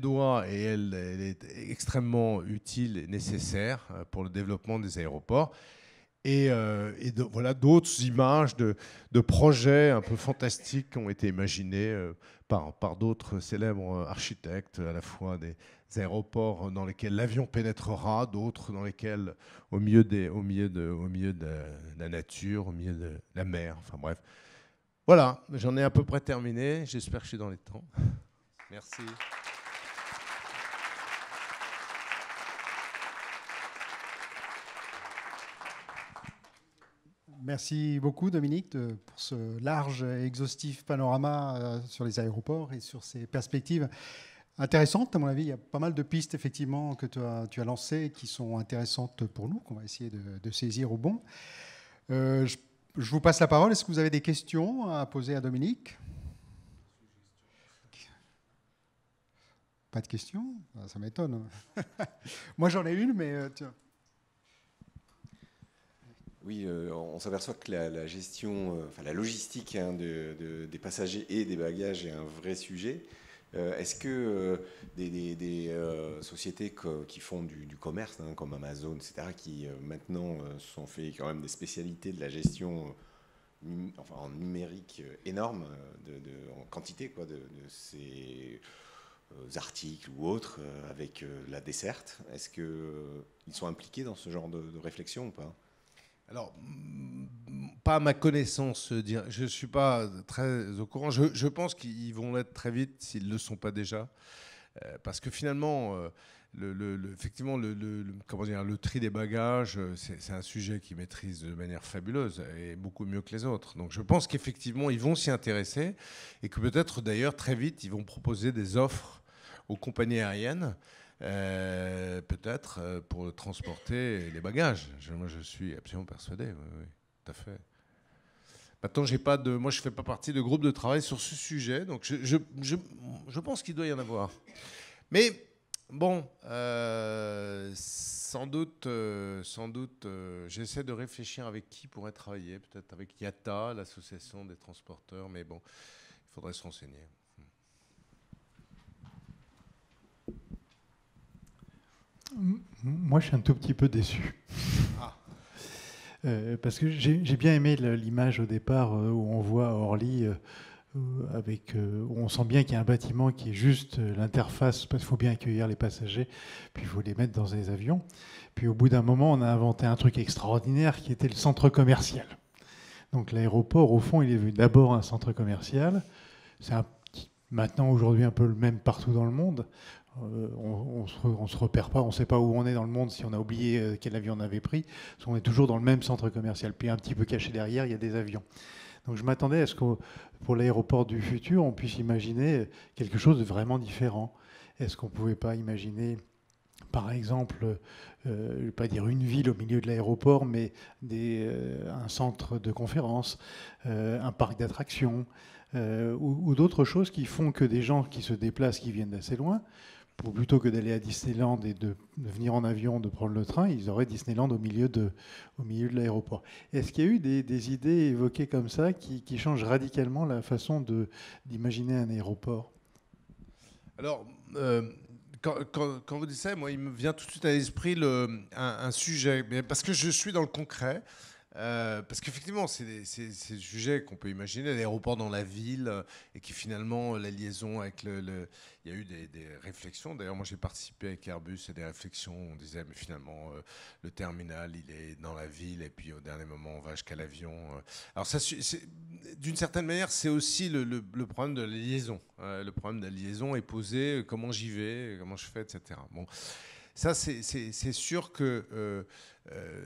est extrêmement utile et nécessaire pour le développement des aéroports. Voilà d'autres images de projets un peu fantastiques qui ont été imaginés par d'autres célèbres architectes, à la fois des aéroports dans lesquels l'avion pénétrera, d'autres dans lesquels au milieu de la nature, au milieu de la mer, enfin bref. Voilà, j'en ai à peu près terminé, j'espère que je suis dans les temps. Merci. Merci beaucoup, Dominique, pour ce large et exhaustif panorama sur les aéroports et sur ces perspectives intéressantes. À mon avis, il y a pas mal de pistes, effectivement, que tu as lancées qui sont intéressantes pour nous, qu'on va essayer de saisir au bon. Je vous passe la parole. Est-ce que vous avez des questions à poser à Dominique? Pas de questions? Ça m'étonne. Moi, j'en ai une, mais... Oui, on s'aperçoit que la gestion, enfin la logistique des passagers et des bagages est un vrai sujet. Est-ce que des sociétés qui font du commerce, hein, comme Amazon, etc., qui maintenant sont fait quand même des spécialités de la gestion enfin, en numérique énorme, en quantité quoi, de ces articles ou autres, avec la desserte, est-ce qu'ils sont impliqués dans ce genre de réflexion ou pas? Alors, pas à ma connaissance, je ne suis pas très au courant. Je pense qu'ils vont l'être très vite s'ils ne le sont pas déjà. Parce que finalement, effectivement, comment dire, le tri des bagages, c'est un sujet qu'ils maîtrisent de manière fabuleuse et beaucoup mieux que les autres. Donc je pense qu'effectivement, ils vont s'y intéresser et que peut-être d'ailleurs très vite, ils vont proposer des offres aux compagnies aériennes. Peut-être pour transporter les bagages. Moi, je suis absolument persuadé. Oui, oui, tout à fait. Maintenant, moi, je ne fais pas partie de groupe de travail sur ce sujet, donc je pense qu'il doit y en avoir. Mais bon, sans doute, j'essaie de réfléchir avec qui pourrait travailler. Peut-être avec IATA, l'association des transporteurs, mais bon, il faudrait se renseigner. Moi, je suis un tout petit peu déçu. Ah. Parce que j'ai bien aimé l'image au départ où on voit Orly, où on sent bien qu'il y a un bâtiment qui est juste l'interface, parce qu'il faut bien accueillir les passagers, puis il faut les mettre dans des avions. Puis au bout d'un moment, on a inventé un truc extraordinaire qui était le centre commercial. Donc l'aéroport, au fond, il est vu d'abord un centre commercial. C'est maintenant, aujourd'hui, un peu le même partout dans le monde. On se repère pas, on ne sait pas où on est dans le monde, si on a oublié quel avion on avait pris, parce qu'on est toujours dans le même centre commercial. Puis un petit peu caché derrière, il y a des avions. Donc je m'attendais à ce que pour l'aéroport du futur, on puisse imaginer quelque chose de vraiment différent. Est-ce qu'on ne pouvait pas imaginer, par exemple, je ne vais pas dire une ville au milieu de l'aéroport, mais un centre de conférence, un parc d'attractions, ou d'autres choses qui font que des gens qui se déplacent, qui viennent d'assez loin, plutôt que d'aller à Disneyland et de venir en avion, de prendre le train, ils auraient Disneyland au milieu de l'aéroport. Est-ce qu'il y a eu des idées évoquées comme ça qui changent radicalement la façon d'imaginer un aéroport? Alors, quand vous dites ça, moi, il me vient tout de suite à l'esprit un sujet, parce que je suis dans le concret. Parce qu'effectivement, c'est des sujets qu'on peut imaginer, l'aéroport dans la ville, et qui finalement, la liaison avec il y a eu des réflexions. D'ailleurs, moi, j'ai participé avec Airbus à des réflexions. On disait, mais finalement, le terminal, il est dans la ville, et puis au dernier moment, on va jusqu'à l'avion. Alors, d'une certaine manière, c'est aussi le problème de la liaison. Le problème de la liaison est posé, comment j'y vais, comment je fais, etc. Bon. Ça, c'est sûr que...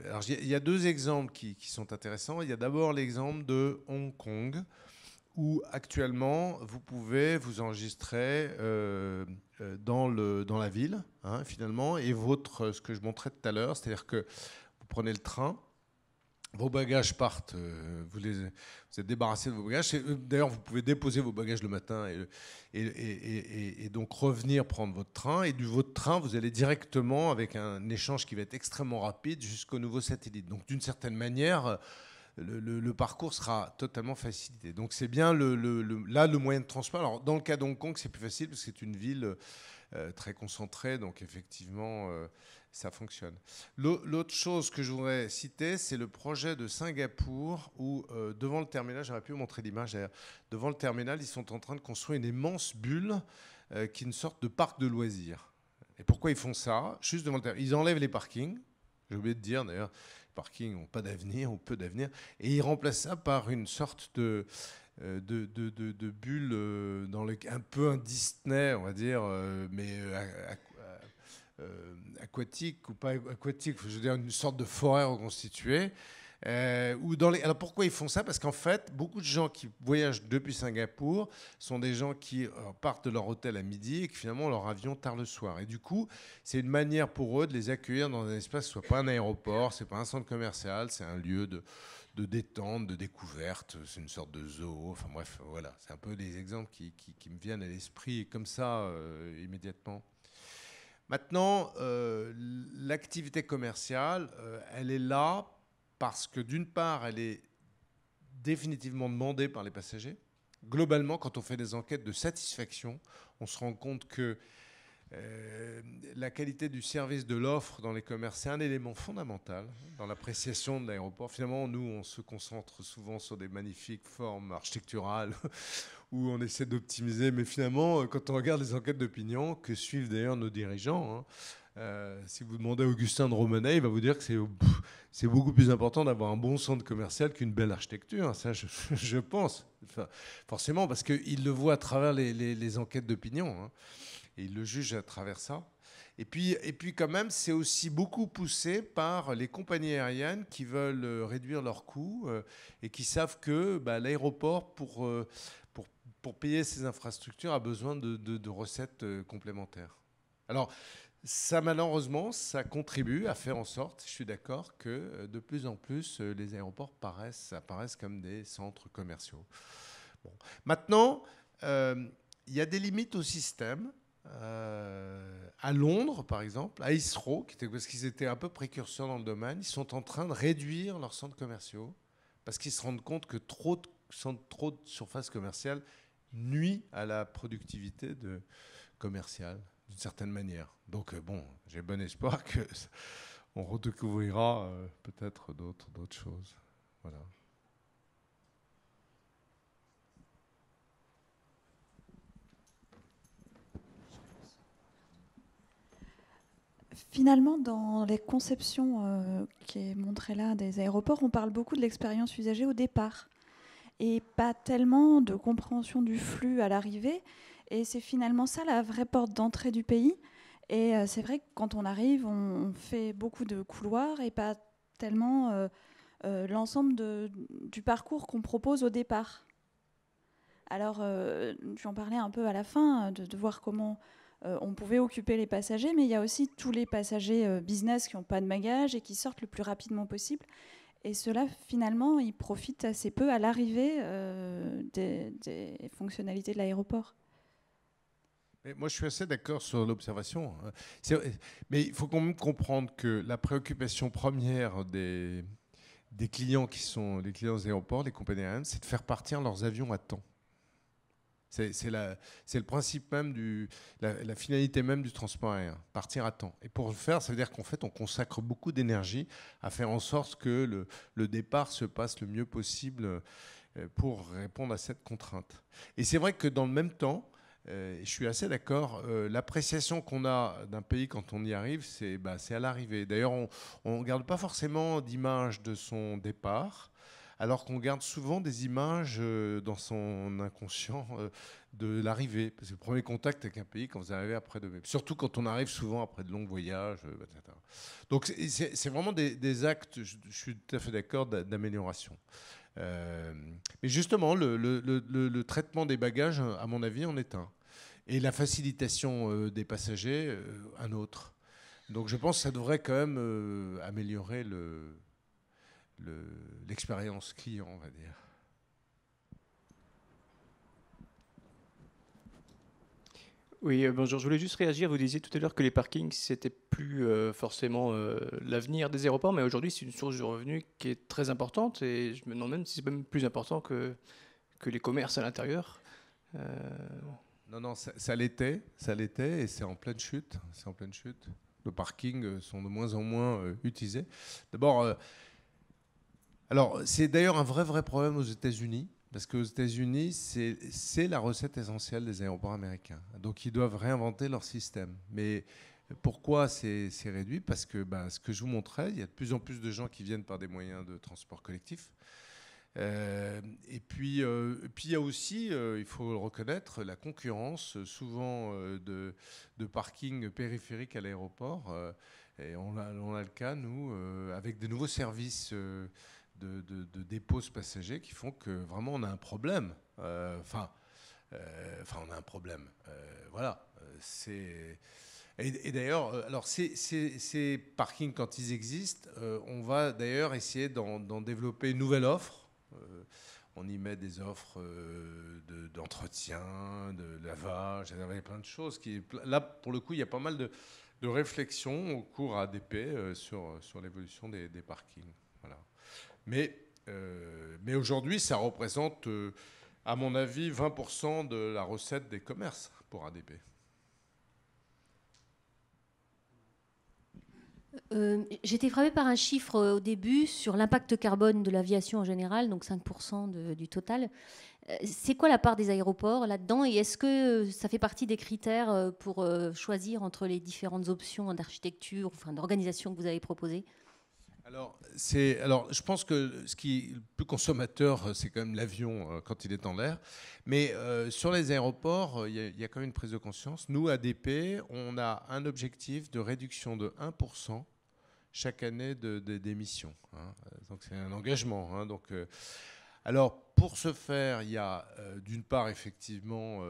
alors, il y a deux exemples qui sont intéressants. Il y a d'abord l'exemple de Hong Kong, où actuellement, vous pouvez vous enregistrer dans la ville, hein, finalement, et ce que je montrais tout à l'heure, c'est-à-dire que vous prenez le train, vos bagages partent, vous êtes débarrassé de vos bagages. D'ailleurs, vous pouvez déposer vos bagages le matin et donc revenir prendre votre train. Et votre train, vous allez directement, avec un échange qui va être extrêmement rapide, jusqu'au nouveau satellite. Donc d'une certaine manière, le parcours sera totalement facilité. Donc c'est bien là le moyen de transport. Alors dans le cas d'Hong Kong, c'est plus facile parce que c'est une ville très concentré, donc effectivement, ça fonctionne. L'autre chose que je voudrais citer, c'est le projet de Singapour, où devant le terminal, j'aurais pu vous montrer l'image d'ailleurs, devant le terminal, ils sont en train de construire une immense bulle qui est une sorte de parc de loisirs. Et pourquoi ils font ça? Juste devant le terminal. Ils enlèvent les parkings, j'ai oublié de dire d'ailleurs, les parkings n'ont pas d'avenir ou peu d'avenir, et ils remplacent ça par une sorte de bulle un peu un Disney, on va dire, mais aquatique ou pas aquatique, je veux dire une sorte de forêt reconstituée. Alors pourquoi ils font ça? Parce qu'en fait, beaucoup de gens qui voyagent depuis Singapour sont des gens qui partent de leur hôtel à midi et qui finalement ont leur avion tard le soir. Et du coup, c'est une manière pour eux de les accueillir dans un espace qui ne soit pas un aéroport, c'est pas un centre commercial, c'est un lieu de détente, de découverte, c'est une sorte de zoo. Enfin bref, voilà, c'est un peu des exemples qui me viennent à l'esprit comme ça immédiatement. Maintenant, l'activité commerciale, elle est là parce que d'une part, elle est définitivement demandée par les passagers. Globalement, quand on fait des enquêtes de satisfaction, on se rend compte que la qualité du service de l'offre dans les commerces, c'est un élément fondamental dans l'appréciation de l'aéroport. Finalement, nous, on se concentre souvent sur des magnifiques formes architecturales où on essaie d'optimiser. Mais finalement, quand on regarde les enquêtes d'opinion, que suivent d'ailleurs nos dirigeants, si vous demandez à Augustin de Romanet, il va vous dire que c'est beaucoup plus important d'avoir un bon centre commercial qu'une belle architecture. Ça, je pense. Enfin, forcément, parce qu'il le voit à travers les enquêtes d'opinion. Et il le juge à travers ça. Et puis quand même, c'est aussi beaucoup poussé par les compagnies aériennes qui veulent réduire leurs coûts et qui savent que l'aéroport, pour payer ses infrastructures, a besoin de recettes complémentaires. Alors, ça, malheureusement, ça contribue à faire en sorte, je suis d'accord, que de plus en plus, les aéroports apparaissent comme des centres commerciaux. Bon. Maintenant, il y a des limites au système. À Londres, par exemple, à Heathrow, parce qu'ils étaient un peu précurseurs dans le domaine, ils sont en train de réduire leurs centres commerciaux parce qu'ils se rendent compte que trop de surface commerciale nuit à la productivité commerciale, d'une certaine manière. Donc, bon, j'ai bon espoir qu'on redécouvrira peut-être d'autres choses. Voilà. Finalement, dans les conceptions qui est montrées là des aéroports, on parle beaucoup de l'expérience usagée au départ et pas tellement de compréhension du flux à l'arrivée. Et c'est finalement ça la vraie porte d'entrée du pays. Et c'est vrai que quand on arrive, on fait beaucoup de couloirs et pas tellement l'ensemble du parcours qu'on propose au départ. Alors, j'en parlais un peu à la fin, de voir comment on pouvait occuper les passagers, mais il y a aussi tous les passagers business qui n'ont pas de bagages et qui sortent le plus rapidement possible. Et ceux-là, finalement, ils profitent assez peu à l'arrivée des fonctionnalités de l'aéroport. Mais moi, je suis assez d'accord sur l'observation. Mais il faut quand même comprendre que la préoccupation première des clients qui sont les clients des aéroports, les compagnies aériennes, c'est de faire partir leurs avions à temps. C'est le principe même, la finalité même du transport aérien, partir à temps. Et pour le faire, ça veut dire qu'en fait, on consacre beaucoup d'énergie à faire en sorte que le départ se passe le mieux possible pour répondre à cette contrainte. Et c'est vrai que dans le même temps, je suis assez d'accord, l'appréciation qu'on a d'un pays quand on y arrive, c'est à l'arrivée. D'ailleurs, on ne garde pas forcément d'image de son départ, alors qu'on garde souvent des images dans son inconscient de l'arrivée. Parce que le premier contact avec un pays, quand vous arrivez après surtout quand on arrive souvent après de longs voyages, etc. Donc c'est vraiment des actes, je suis tout à fait d'accord, d'amélioration. Mais justement, le traitement des bagages, à mon avis, en est un. Et la facilitation des passagers, un autre. Donc je pense que ça devrait quand même améliorer l'expérience client, on va dire. Oui, bonjour, je voulais juste réagir. Vous disiez tout à l'heure que les parkings, c'était plus forcément l'avenir des aéroports, mais aujourd'hui, c'est une source de revenus qui est très importante, et je me demande même si c'est même plus important que les commerces à l'intérieur. Non, non, ça l'était, et c'est en pleine chute. C'est en pleine chute. Les parkings sont de moins en moins utilisés. D'abord, alors c'est d'ailleurs un vrai problème aux États-Unis, parce qu'aux États-Unis, c'est la recette essentielle des aéroports américains. Donc ils doivent réinventer leur système. Mais pourquoi c'est réduit? Parce que ce que je vous montrais, il y a de plus en plus de gens qui viennent par des moyens de transport collectif. Et puis il y a aussi, il faut le reconnaître, la concurrence souvent de parking périphérique à l'aéroport. Et on a le cas, nous, avec des nouveaux services de dépose passagers qui font que vraiment on a un problème. Enfin, on a un problème. Voilà. Et d'ailleurs, alors ces parkings, quand ils existent, on va d'ailleurs essayer d'en développer une nouvelle offre. On y met des offres d'entretien, de lavage, il y a plein de choses. Là, pour le coup, il y a pas mal de réflexions au cours ADP sur l'évolution des parkings. Voilà. Mais aujourd'hui, ça représente, à mon avis, 20% de la recette des commerces pour ADP. J'étais frappée par un chiffre au début sur l'impact carbone de l'aviation en général, donc 5% du total. C'est quoi la part des aéroports là-dedans, et est-ce que ça fait partie des critères pour choisir entre les différentes options d'architecture, enfin d'organisation que vous avez proposées? Alors, je pense que ce qui est le plus consommateur, c'est quand même l'avion quand il est en l'air. Mais sur les aéroports, il y a quand même une prise de conscience. Nous, ADP, on a un objectif de réduction de 1% chaque année d'émissions. Hein. Donc c'est un engagement. Hein. Donc, alors, pour ce faire, il y a d'une part, effectivement,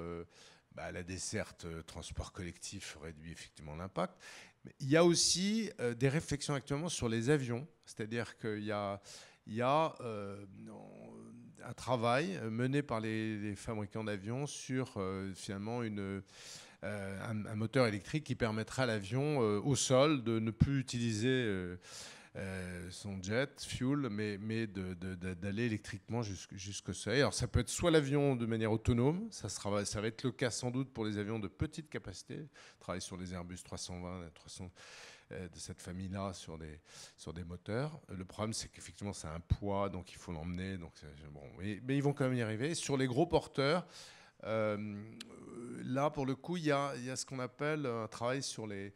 la desserte transport collectif réduit effectivement l'impact. Mais il y a aussi des réflexions actuellement sur les avions, c'est-à-dire qu'il y a un travail mené par les fabricants d'avions sur finalement un moteur électrique qui permettra à l'avion au sol de ne plus utiliser son jet fuel, mais d'aller électriquement jusqu'au seuil. Alors ça peut être soit l'avion de manière autonome, ça va être le cas sans doute pour les avions de petite capacité, travailler sur les Airbus 320, 300 de cette famille-là sur des moteurs. Le problème, c'est qu'effectivement, c'est un poids, donc il faut l'emmener. Mais ils vont quand même y arriver. Sur les gros porteurs, là, pour le coup, il y a ce qu'on appelle un travail sur les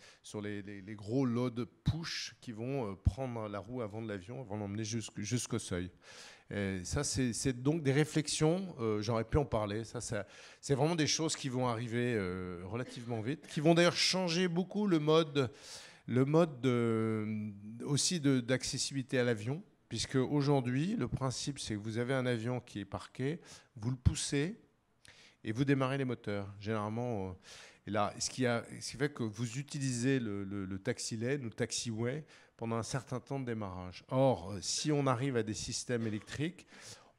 gros load push qui vont prendre la roue avant de l'avion, vont l'emmener jusqu'au seuil. Et ça, c'est donc des réflexions, j'aurais pu en parler, c'est vraiment des choses qui vont arriver relativement vite, qui vont d'ailleurs changer beaucoup le mode aussi d'accessibilité à l'avion, puisque aujourd'hui, le principe, c'est que vous avez un avion qui est parqué, vous le poussez, et vous démarrez les moteurs. Généralement, et là, ce qui fait que vous utilisez le taxi lane ou taxiway pendant un certain temps de démarrage. Or, si on arrive à des systèmes électriques,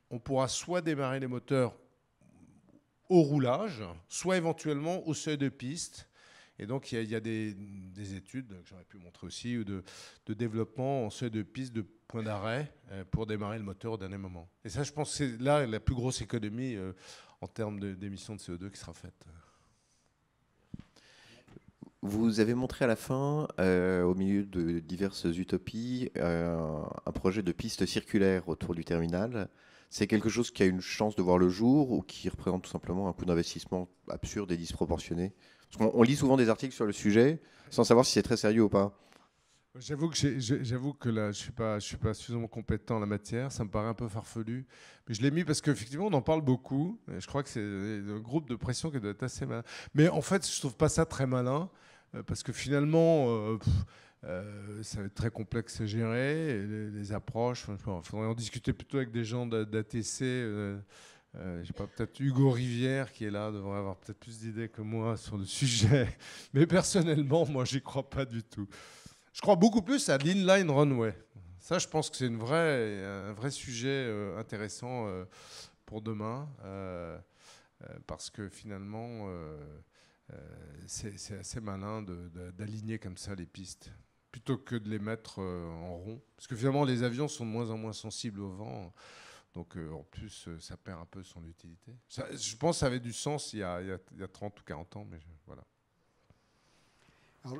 on pourra soit démarrer les moteurs au roulage, soit éventuellement au seuil de piste. Et donc, il y a des études que j'aurais pu montrer aussi, ou de développement en seuil de piste, de point d'arrêt pour démarrer le moteur au dernier moment. Et ça, je pense que c'est là la plus grosse économie en termes d'émissions de CO2 qui sera faite. Vous avez montré à la fin, au milieu de diverses utopies, un projet de piste circulaire autour du terminal. C'est quelque chose qui a une chance de voir le jour ou qui représente tout simplement un coût d'investissement absurde et disproportionné? Parce qu'on lit souvent des articles sur le sujet sans savoir si c'est très sérieux ou pas. J'avoue que là, je suis pas suffisamment compétent en la matière. Ça me paraît un peu farfelu. Mais je l'ai mis parce qu'effectivement, on en parle beaucoup. Et je crois que c'est un groupe de pression qui doit être assez malin. Mais en fait, je trouve pas ça très malin. Parce que finalement, ça va être très complexe à gérer. Les approches, il faudrait en discuter plutôt avec des gens d'ATC. Je sais pas, peut-être Hugo Rivière qui est là devrait avoir peut-être plus d'idées que moi sur le sujet. Mais personnellement, moi, j'y crois pas du tout. Je crois beaucoup plus à l'inline runway. Ça, je pense que c'est un vrai sujet intéressant pour demain, parce que finalement, c'est assez malin d'aligner comme ça les pistes, plutôt que de les mettre en rond. Parce que finalement, les avions sont de moins en moins sensibles au vent. Donc en plus, ça perd un peu son utilité. Je pense que ça avait du sens il y a 30 ou 40 ans, mais voilà. Alors,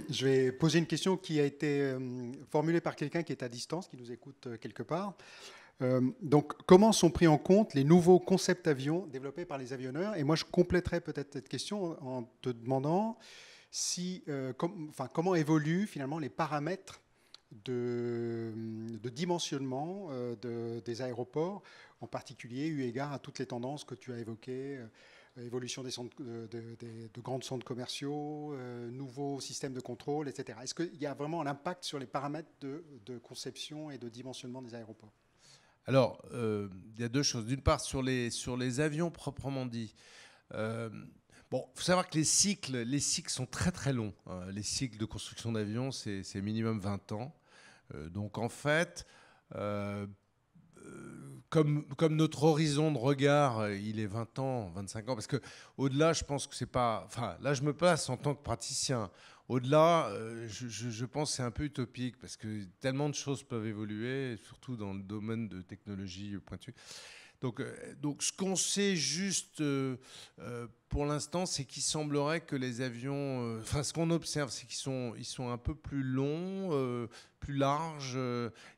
je vais poser une question qui a été formulée par quelqu'un qui est à distance, qui nous écoute quelque part. Donc, comment sont pris en compte les nouveaux concepts avions développés par les avionneurs? Et moi, je compléterai peut-être cette question en te demandant comment évoluent finalement les paramètres de dimensionnement des aéroports, en particulier eu égard à toutes les tendances que tu as évoquées, évolution des centres, de grands centres commerciaux, nouveaux systèmes de contrôle, etc. Est-ce qu'il y a vraiment un impact sur les paramètres de conception et de dimensionnement des aéroports? Alors, il y a deux choses. D'une part, sur les avions proprement dit, bon, il faut savoir que les cycles sont très très longs. Les cycles de construction d'avions, c'est minimum 20 ans. Donc en fait, comme notre horizon de regard, il est 20 ans, 25 ans, parce qu'au-delà, je pense que c'est pas... Enfin, là, je me place en tant que praticien. Au-delà, je pense que c'est un peu utopique, parce que tellement de choses peuvent évoluer, surtout dans le domaine de technologie pointue. Donc, ce qu'on sait juste pour l'instant, c'est qu'il semblerait que les avions... Enfin, ce qu'on observe, c'est qu'ils sont un peu plus longs, plus larges,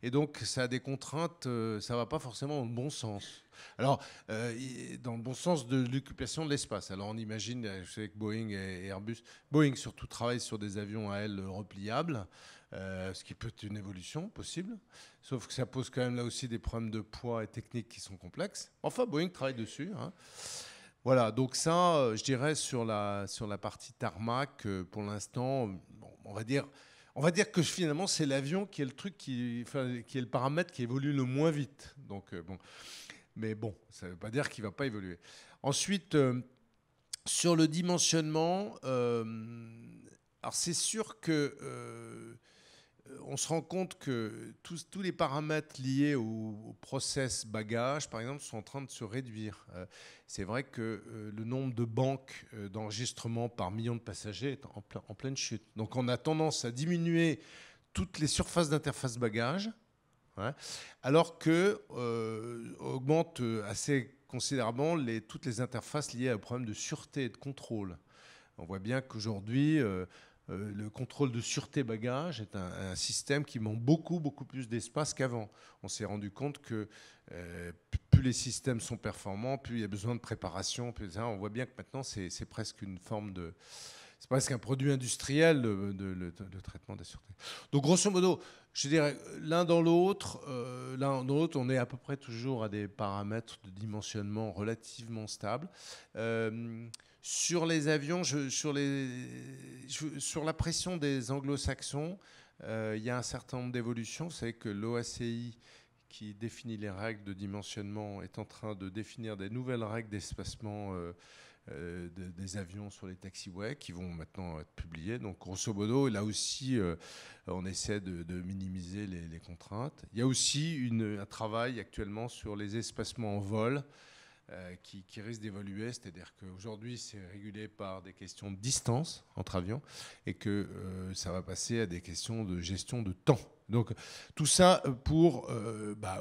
et donc ça a des contraintes, ça ne va pas forcément dans le bon sens. Alors, dans le bon sens de l'occupation de l'espace. Alors, on imagine, je sais que Boeing et Airbus... Boeing, surtout, travaille sur des avions à ailes repliables, ce qui peut être une évolution possible. Sauf que ça pose quand même là aussi des problèmes de poids et techniques qui sont complexes. Enfin, Boeing travaille dessus. Hein. Voilà, donc ça, je dirais sur la partie tarmac, pour l'instant, bon, on va dire que finalement, c'est l'avion qui est le truc qui est le paramètre qui évolue le moins vite. Donc, bon. Mais bon, ça ne veut pas dire qu'il ne va pas évoluer. Ensuite, sur le dimensionnement, alors c'est sûr que on se rend compte que tous les paramètres liés au process bagage, par exemple, sont en train de se réduire. C'est vrai que le nombre de banques d'enregistrement par million de passagers est en pleine chute. Donc on a tendance à diminuer toutes les surfaces d'interface bagage, hein, alors que augmente assez considérablement toutes les interfaces liées aux problèmes de sûreté et de contrôle. On voit bien qu'aujourd'hui... le contrôle de sûreté bagage est un système qui manque beaucoup plus d'espace qu'avant. On s'est rendu compte que plus les systèmes sont performants, plus il y a besoin de préparation. On voit bien que maintenant, c'est presque une forme de... C'est presque un produit industriel, le traitement de la sûreté. Donc, grosso modo, je dirais, l'un dans l'autre, on est à peu près toujours à des paramètres de dimensionnement relativement stables. Sur les avions, sur la pression des anglo-saxons, il y a un certain nombre d'évolutions. Vous savez que l'OACI, qui définit les règles de dimensionnement, est en train de définir des nouvelles règles d'espacement des avions sur les taxiways qui vont maintenant être publiées. Donc, grosso modo, là aussi, on essaie de minimiser les contraintes. Il y a aussi un travail actuellement sur les espacements en vol, qui risque d'évoluer, c'est-à-dire qu'aujourd'hui c'est régulé par des questions de distance entre avions et que ça va passer à des questions de gestion de temps. Donc tout ça pour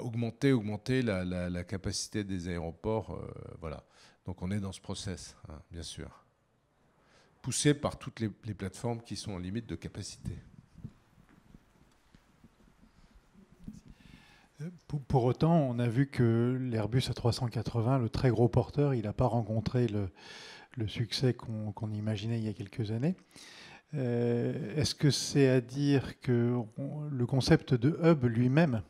augmenter la capacité des aéroports. Voilà. Donc on est dans ce process, hein, bien sûr, poussé par toutes les plateformes qui sont en limite de capacité. Pour autant, on a vu que l'Airbus A380, le très gros porteur, il n'a pas rencontré le succès qu'on imaginait il y a quelques années. Est-ce que c'est à dire que le concept de hub lui-même,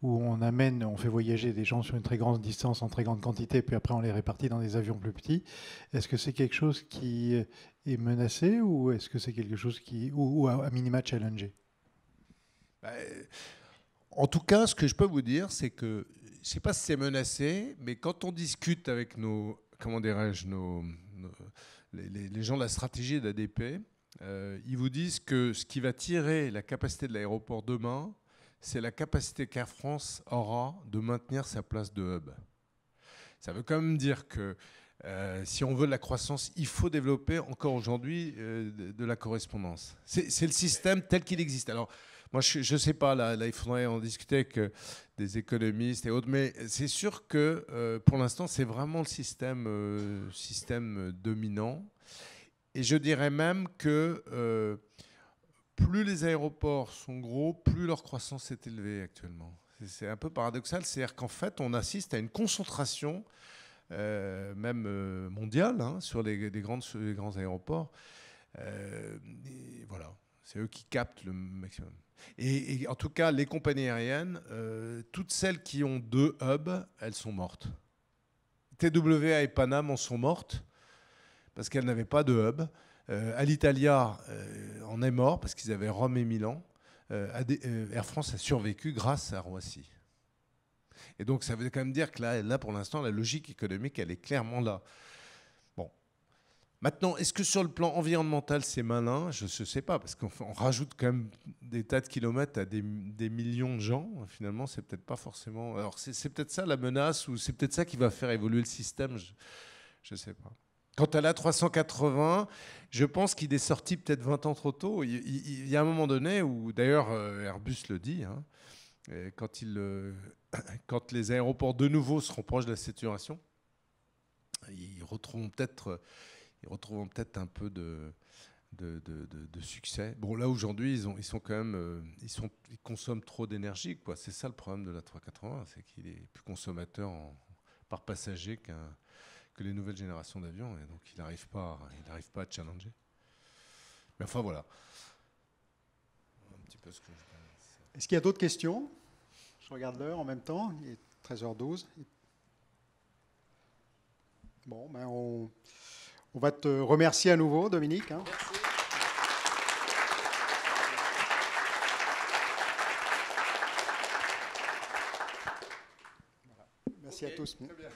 où on fait voyager des gens sur une très grande distance en très grande quantité, puis après on les répartit dans des avions plus petits, est-ce que c'est quelque chose qui est menacé ou est-ce que c'est quelque chose ou à minima challengé? En tout cas, ce que je peux vous dire, c'est que, je ne sais pas si c'est menacé, mais quand on discute avec les gens de la stratégie d'ADP, ils vous disent que ce qui va tirer la capacité de l'aéroport demain, c'est la capacité qu'Air France aura de maintenir sa place de hub. Ça veut quand même dire que si on veut de la croissance, il faut développer encore aujourd'hui de la correspondance. C'est le système tel qu'il existe. Alors, Moi, je ne sais pas, là, il faudrait en discuter avec des économistes et autres, mais c'est sûr que pour l'instant, c'est vraiment le système dominant. Et je dirais même que plus les aéroports sont gros, plus leur croissance est élevée actuellement. C'est un peu paradoxal, c'est-à-dire qu'en fait, on assiste à une concentration, même mondiale, hein, sur les grands aéroports. Et voilà, c'est eux qui captent le maximum. Et en tout cas, les compagnies aériennes, toutes celles qui ont 2 hubs, elles sont mortes. TWA et Panam en sont mortes parce qu'elles n'avaient pas de hub. Alitalia en est mort parce qu'ils avaient Rome et Milan. Air France a survécu grâce à Roissy. Et donc ça veut quand même dire que là pour l'instant, la logique économique, elle est clairement là. Bon. Maintenant, est-ce que sur le plan environnemental, c'est malin? Je ne sais pas, parce qu'on rajoute quand même des tas de kilomètres à des millions de gens. Finalement, c'est peut-être pas forcément... Alors c'est peut-être ça la menace, ou c'est peut-être ça qui va faire évoluer le système, je ne sais pas. Quant à l'A380, je pense qu'il est sorti peut-être 20 ans trop tôt. Il y a un moment donné où, d'ailleurs, Airbus le dit, hein, quand les aéroports de nouveau seront proches de la saturation, ils retrouveront peut-être un peu de succès. Bon, là, aujourd'hui, ils sont quand même... ils consomment trop d'énergie, quoi. C'est ça le problème de l'A380, c'est qu'il est plus consommateur par passager que les nouvelles générations d'avions, et donc il n'arrive pas à challenger. Mais enfin, voilà. Un petit peu ce que je pense. Est-ce qu'il y a d'autres questions? Je regarde l'heure en même temps, il est 13h12. Bon, ben on va te remercier à nouveau, Dominique. Hein. Merci. Voilà. Merci à tous. Très bien.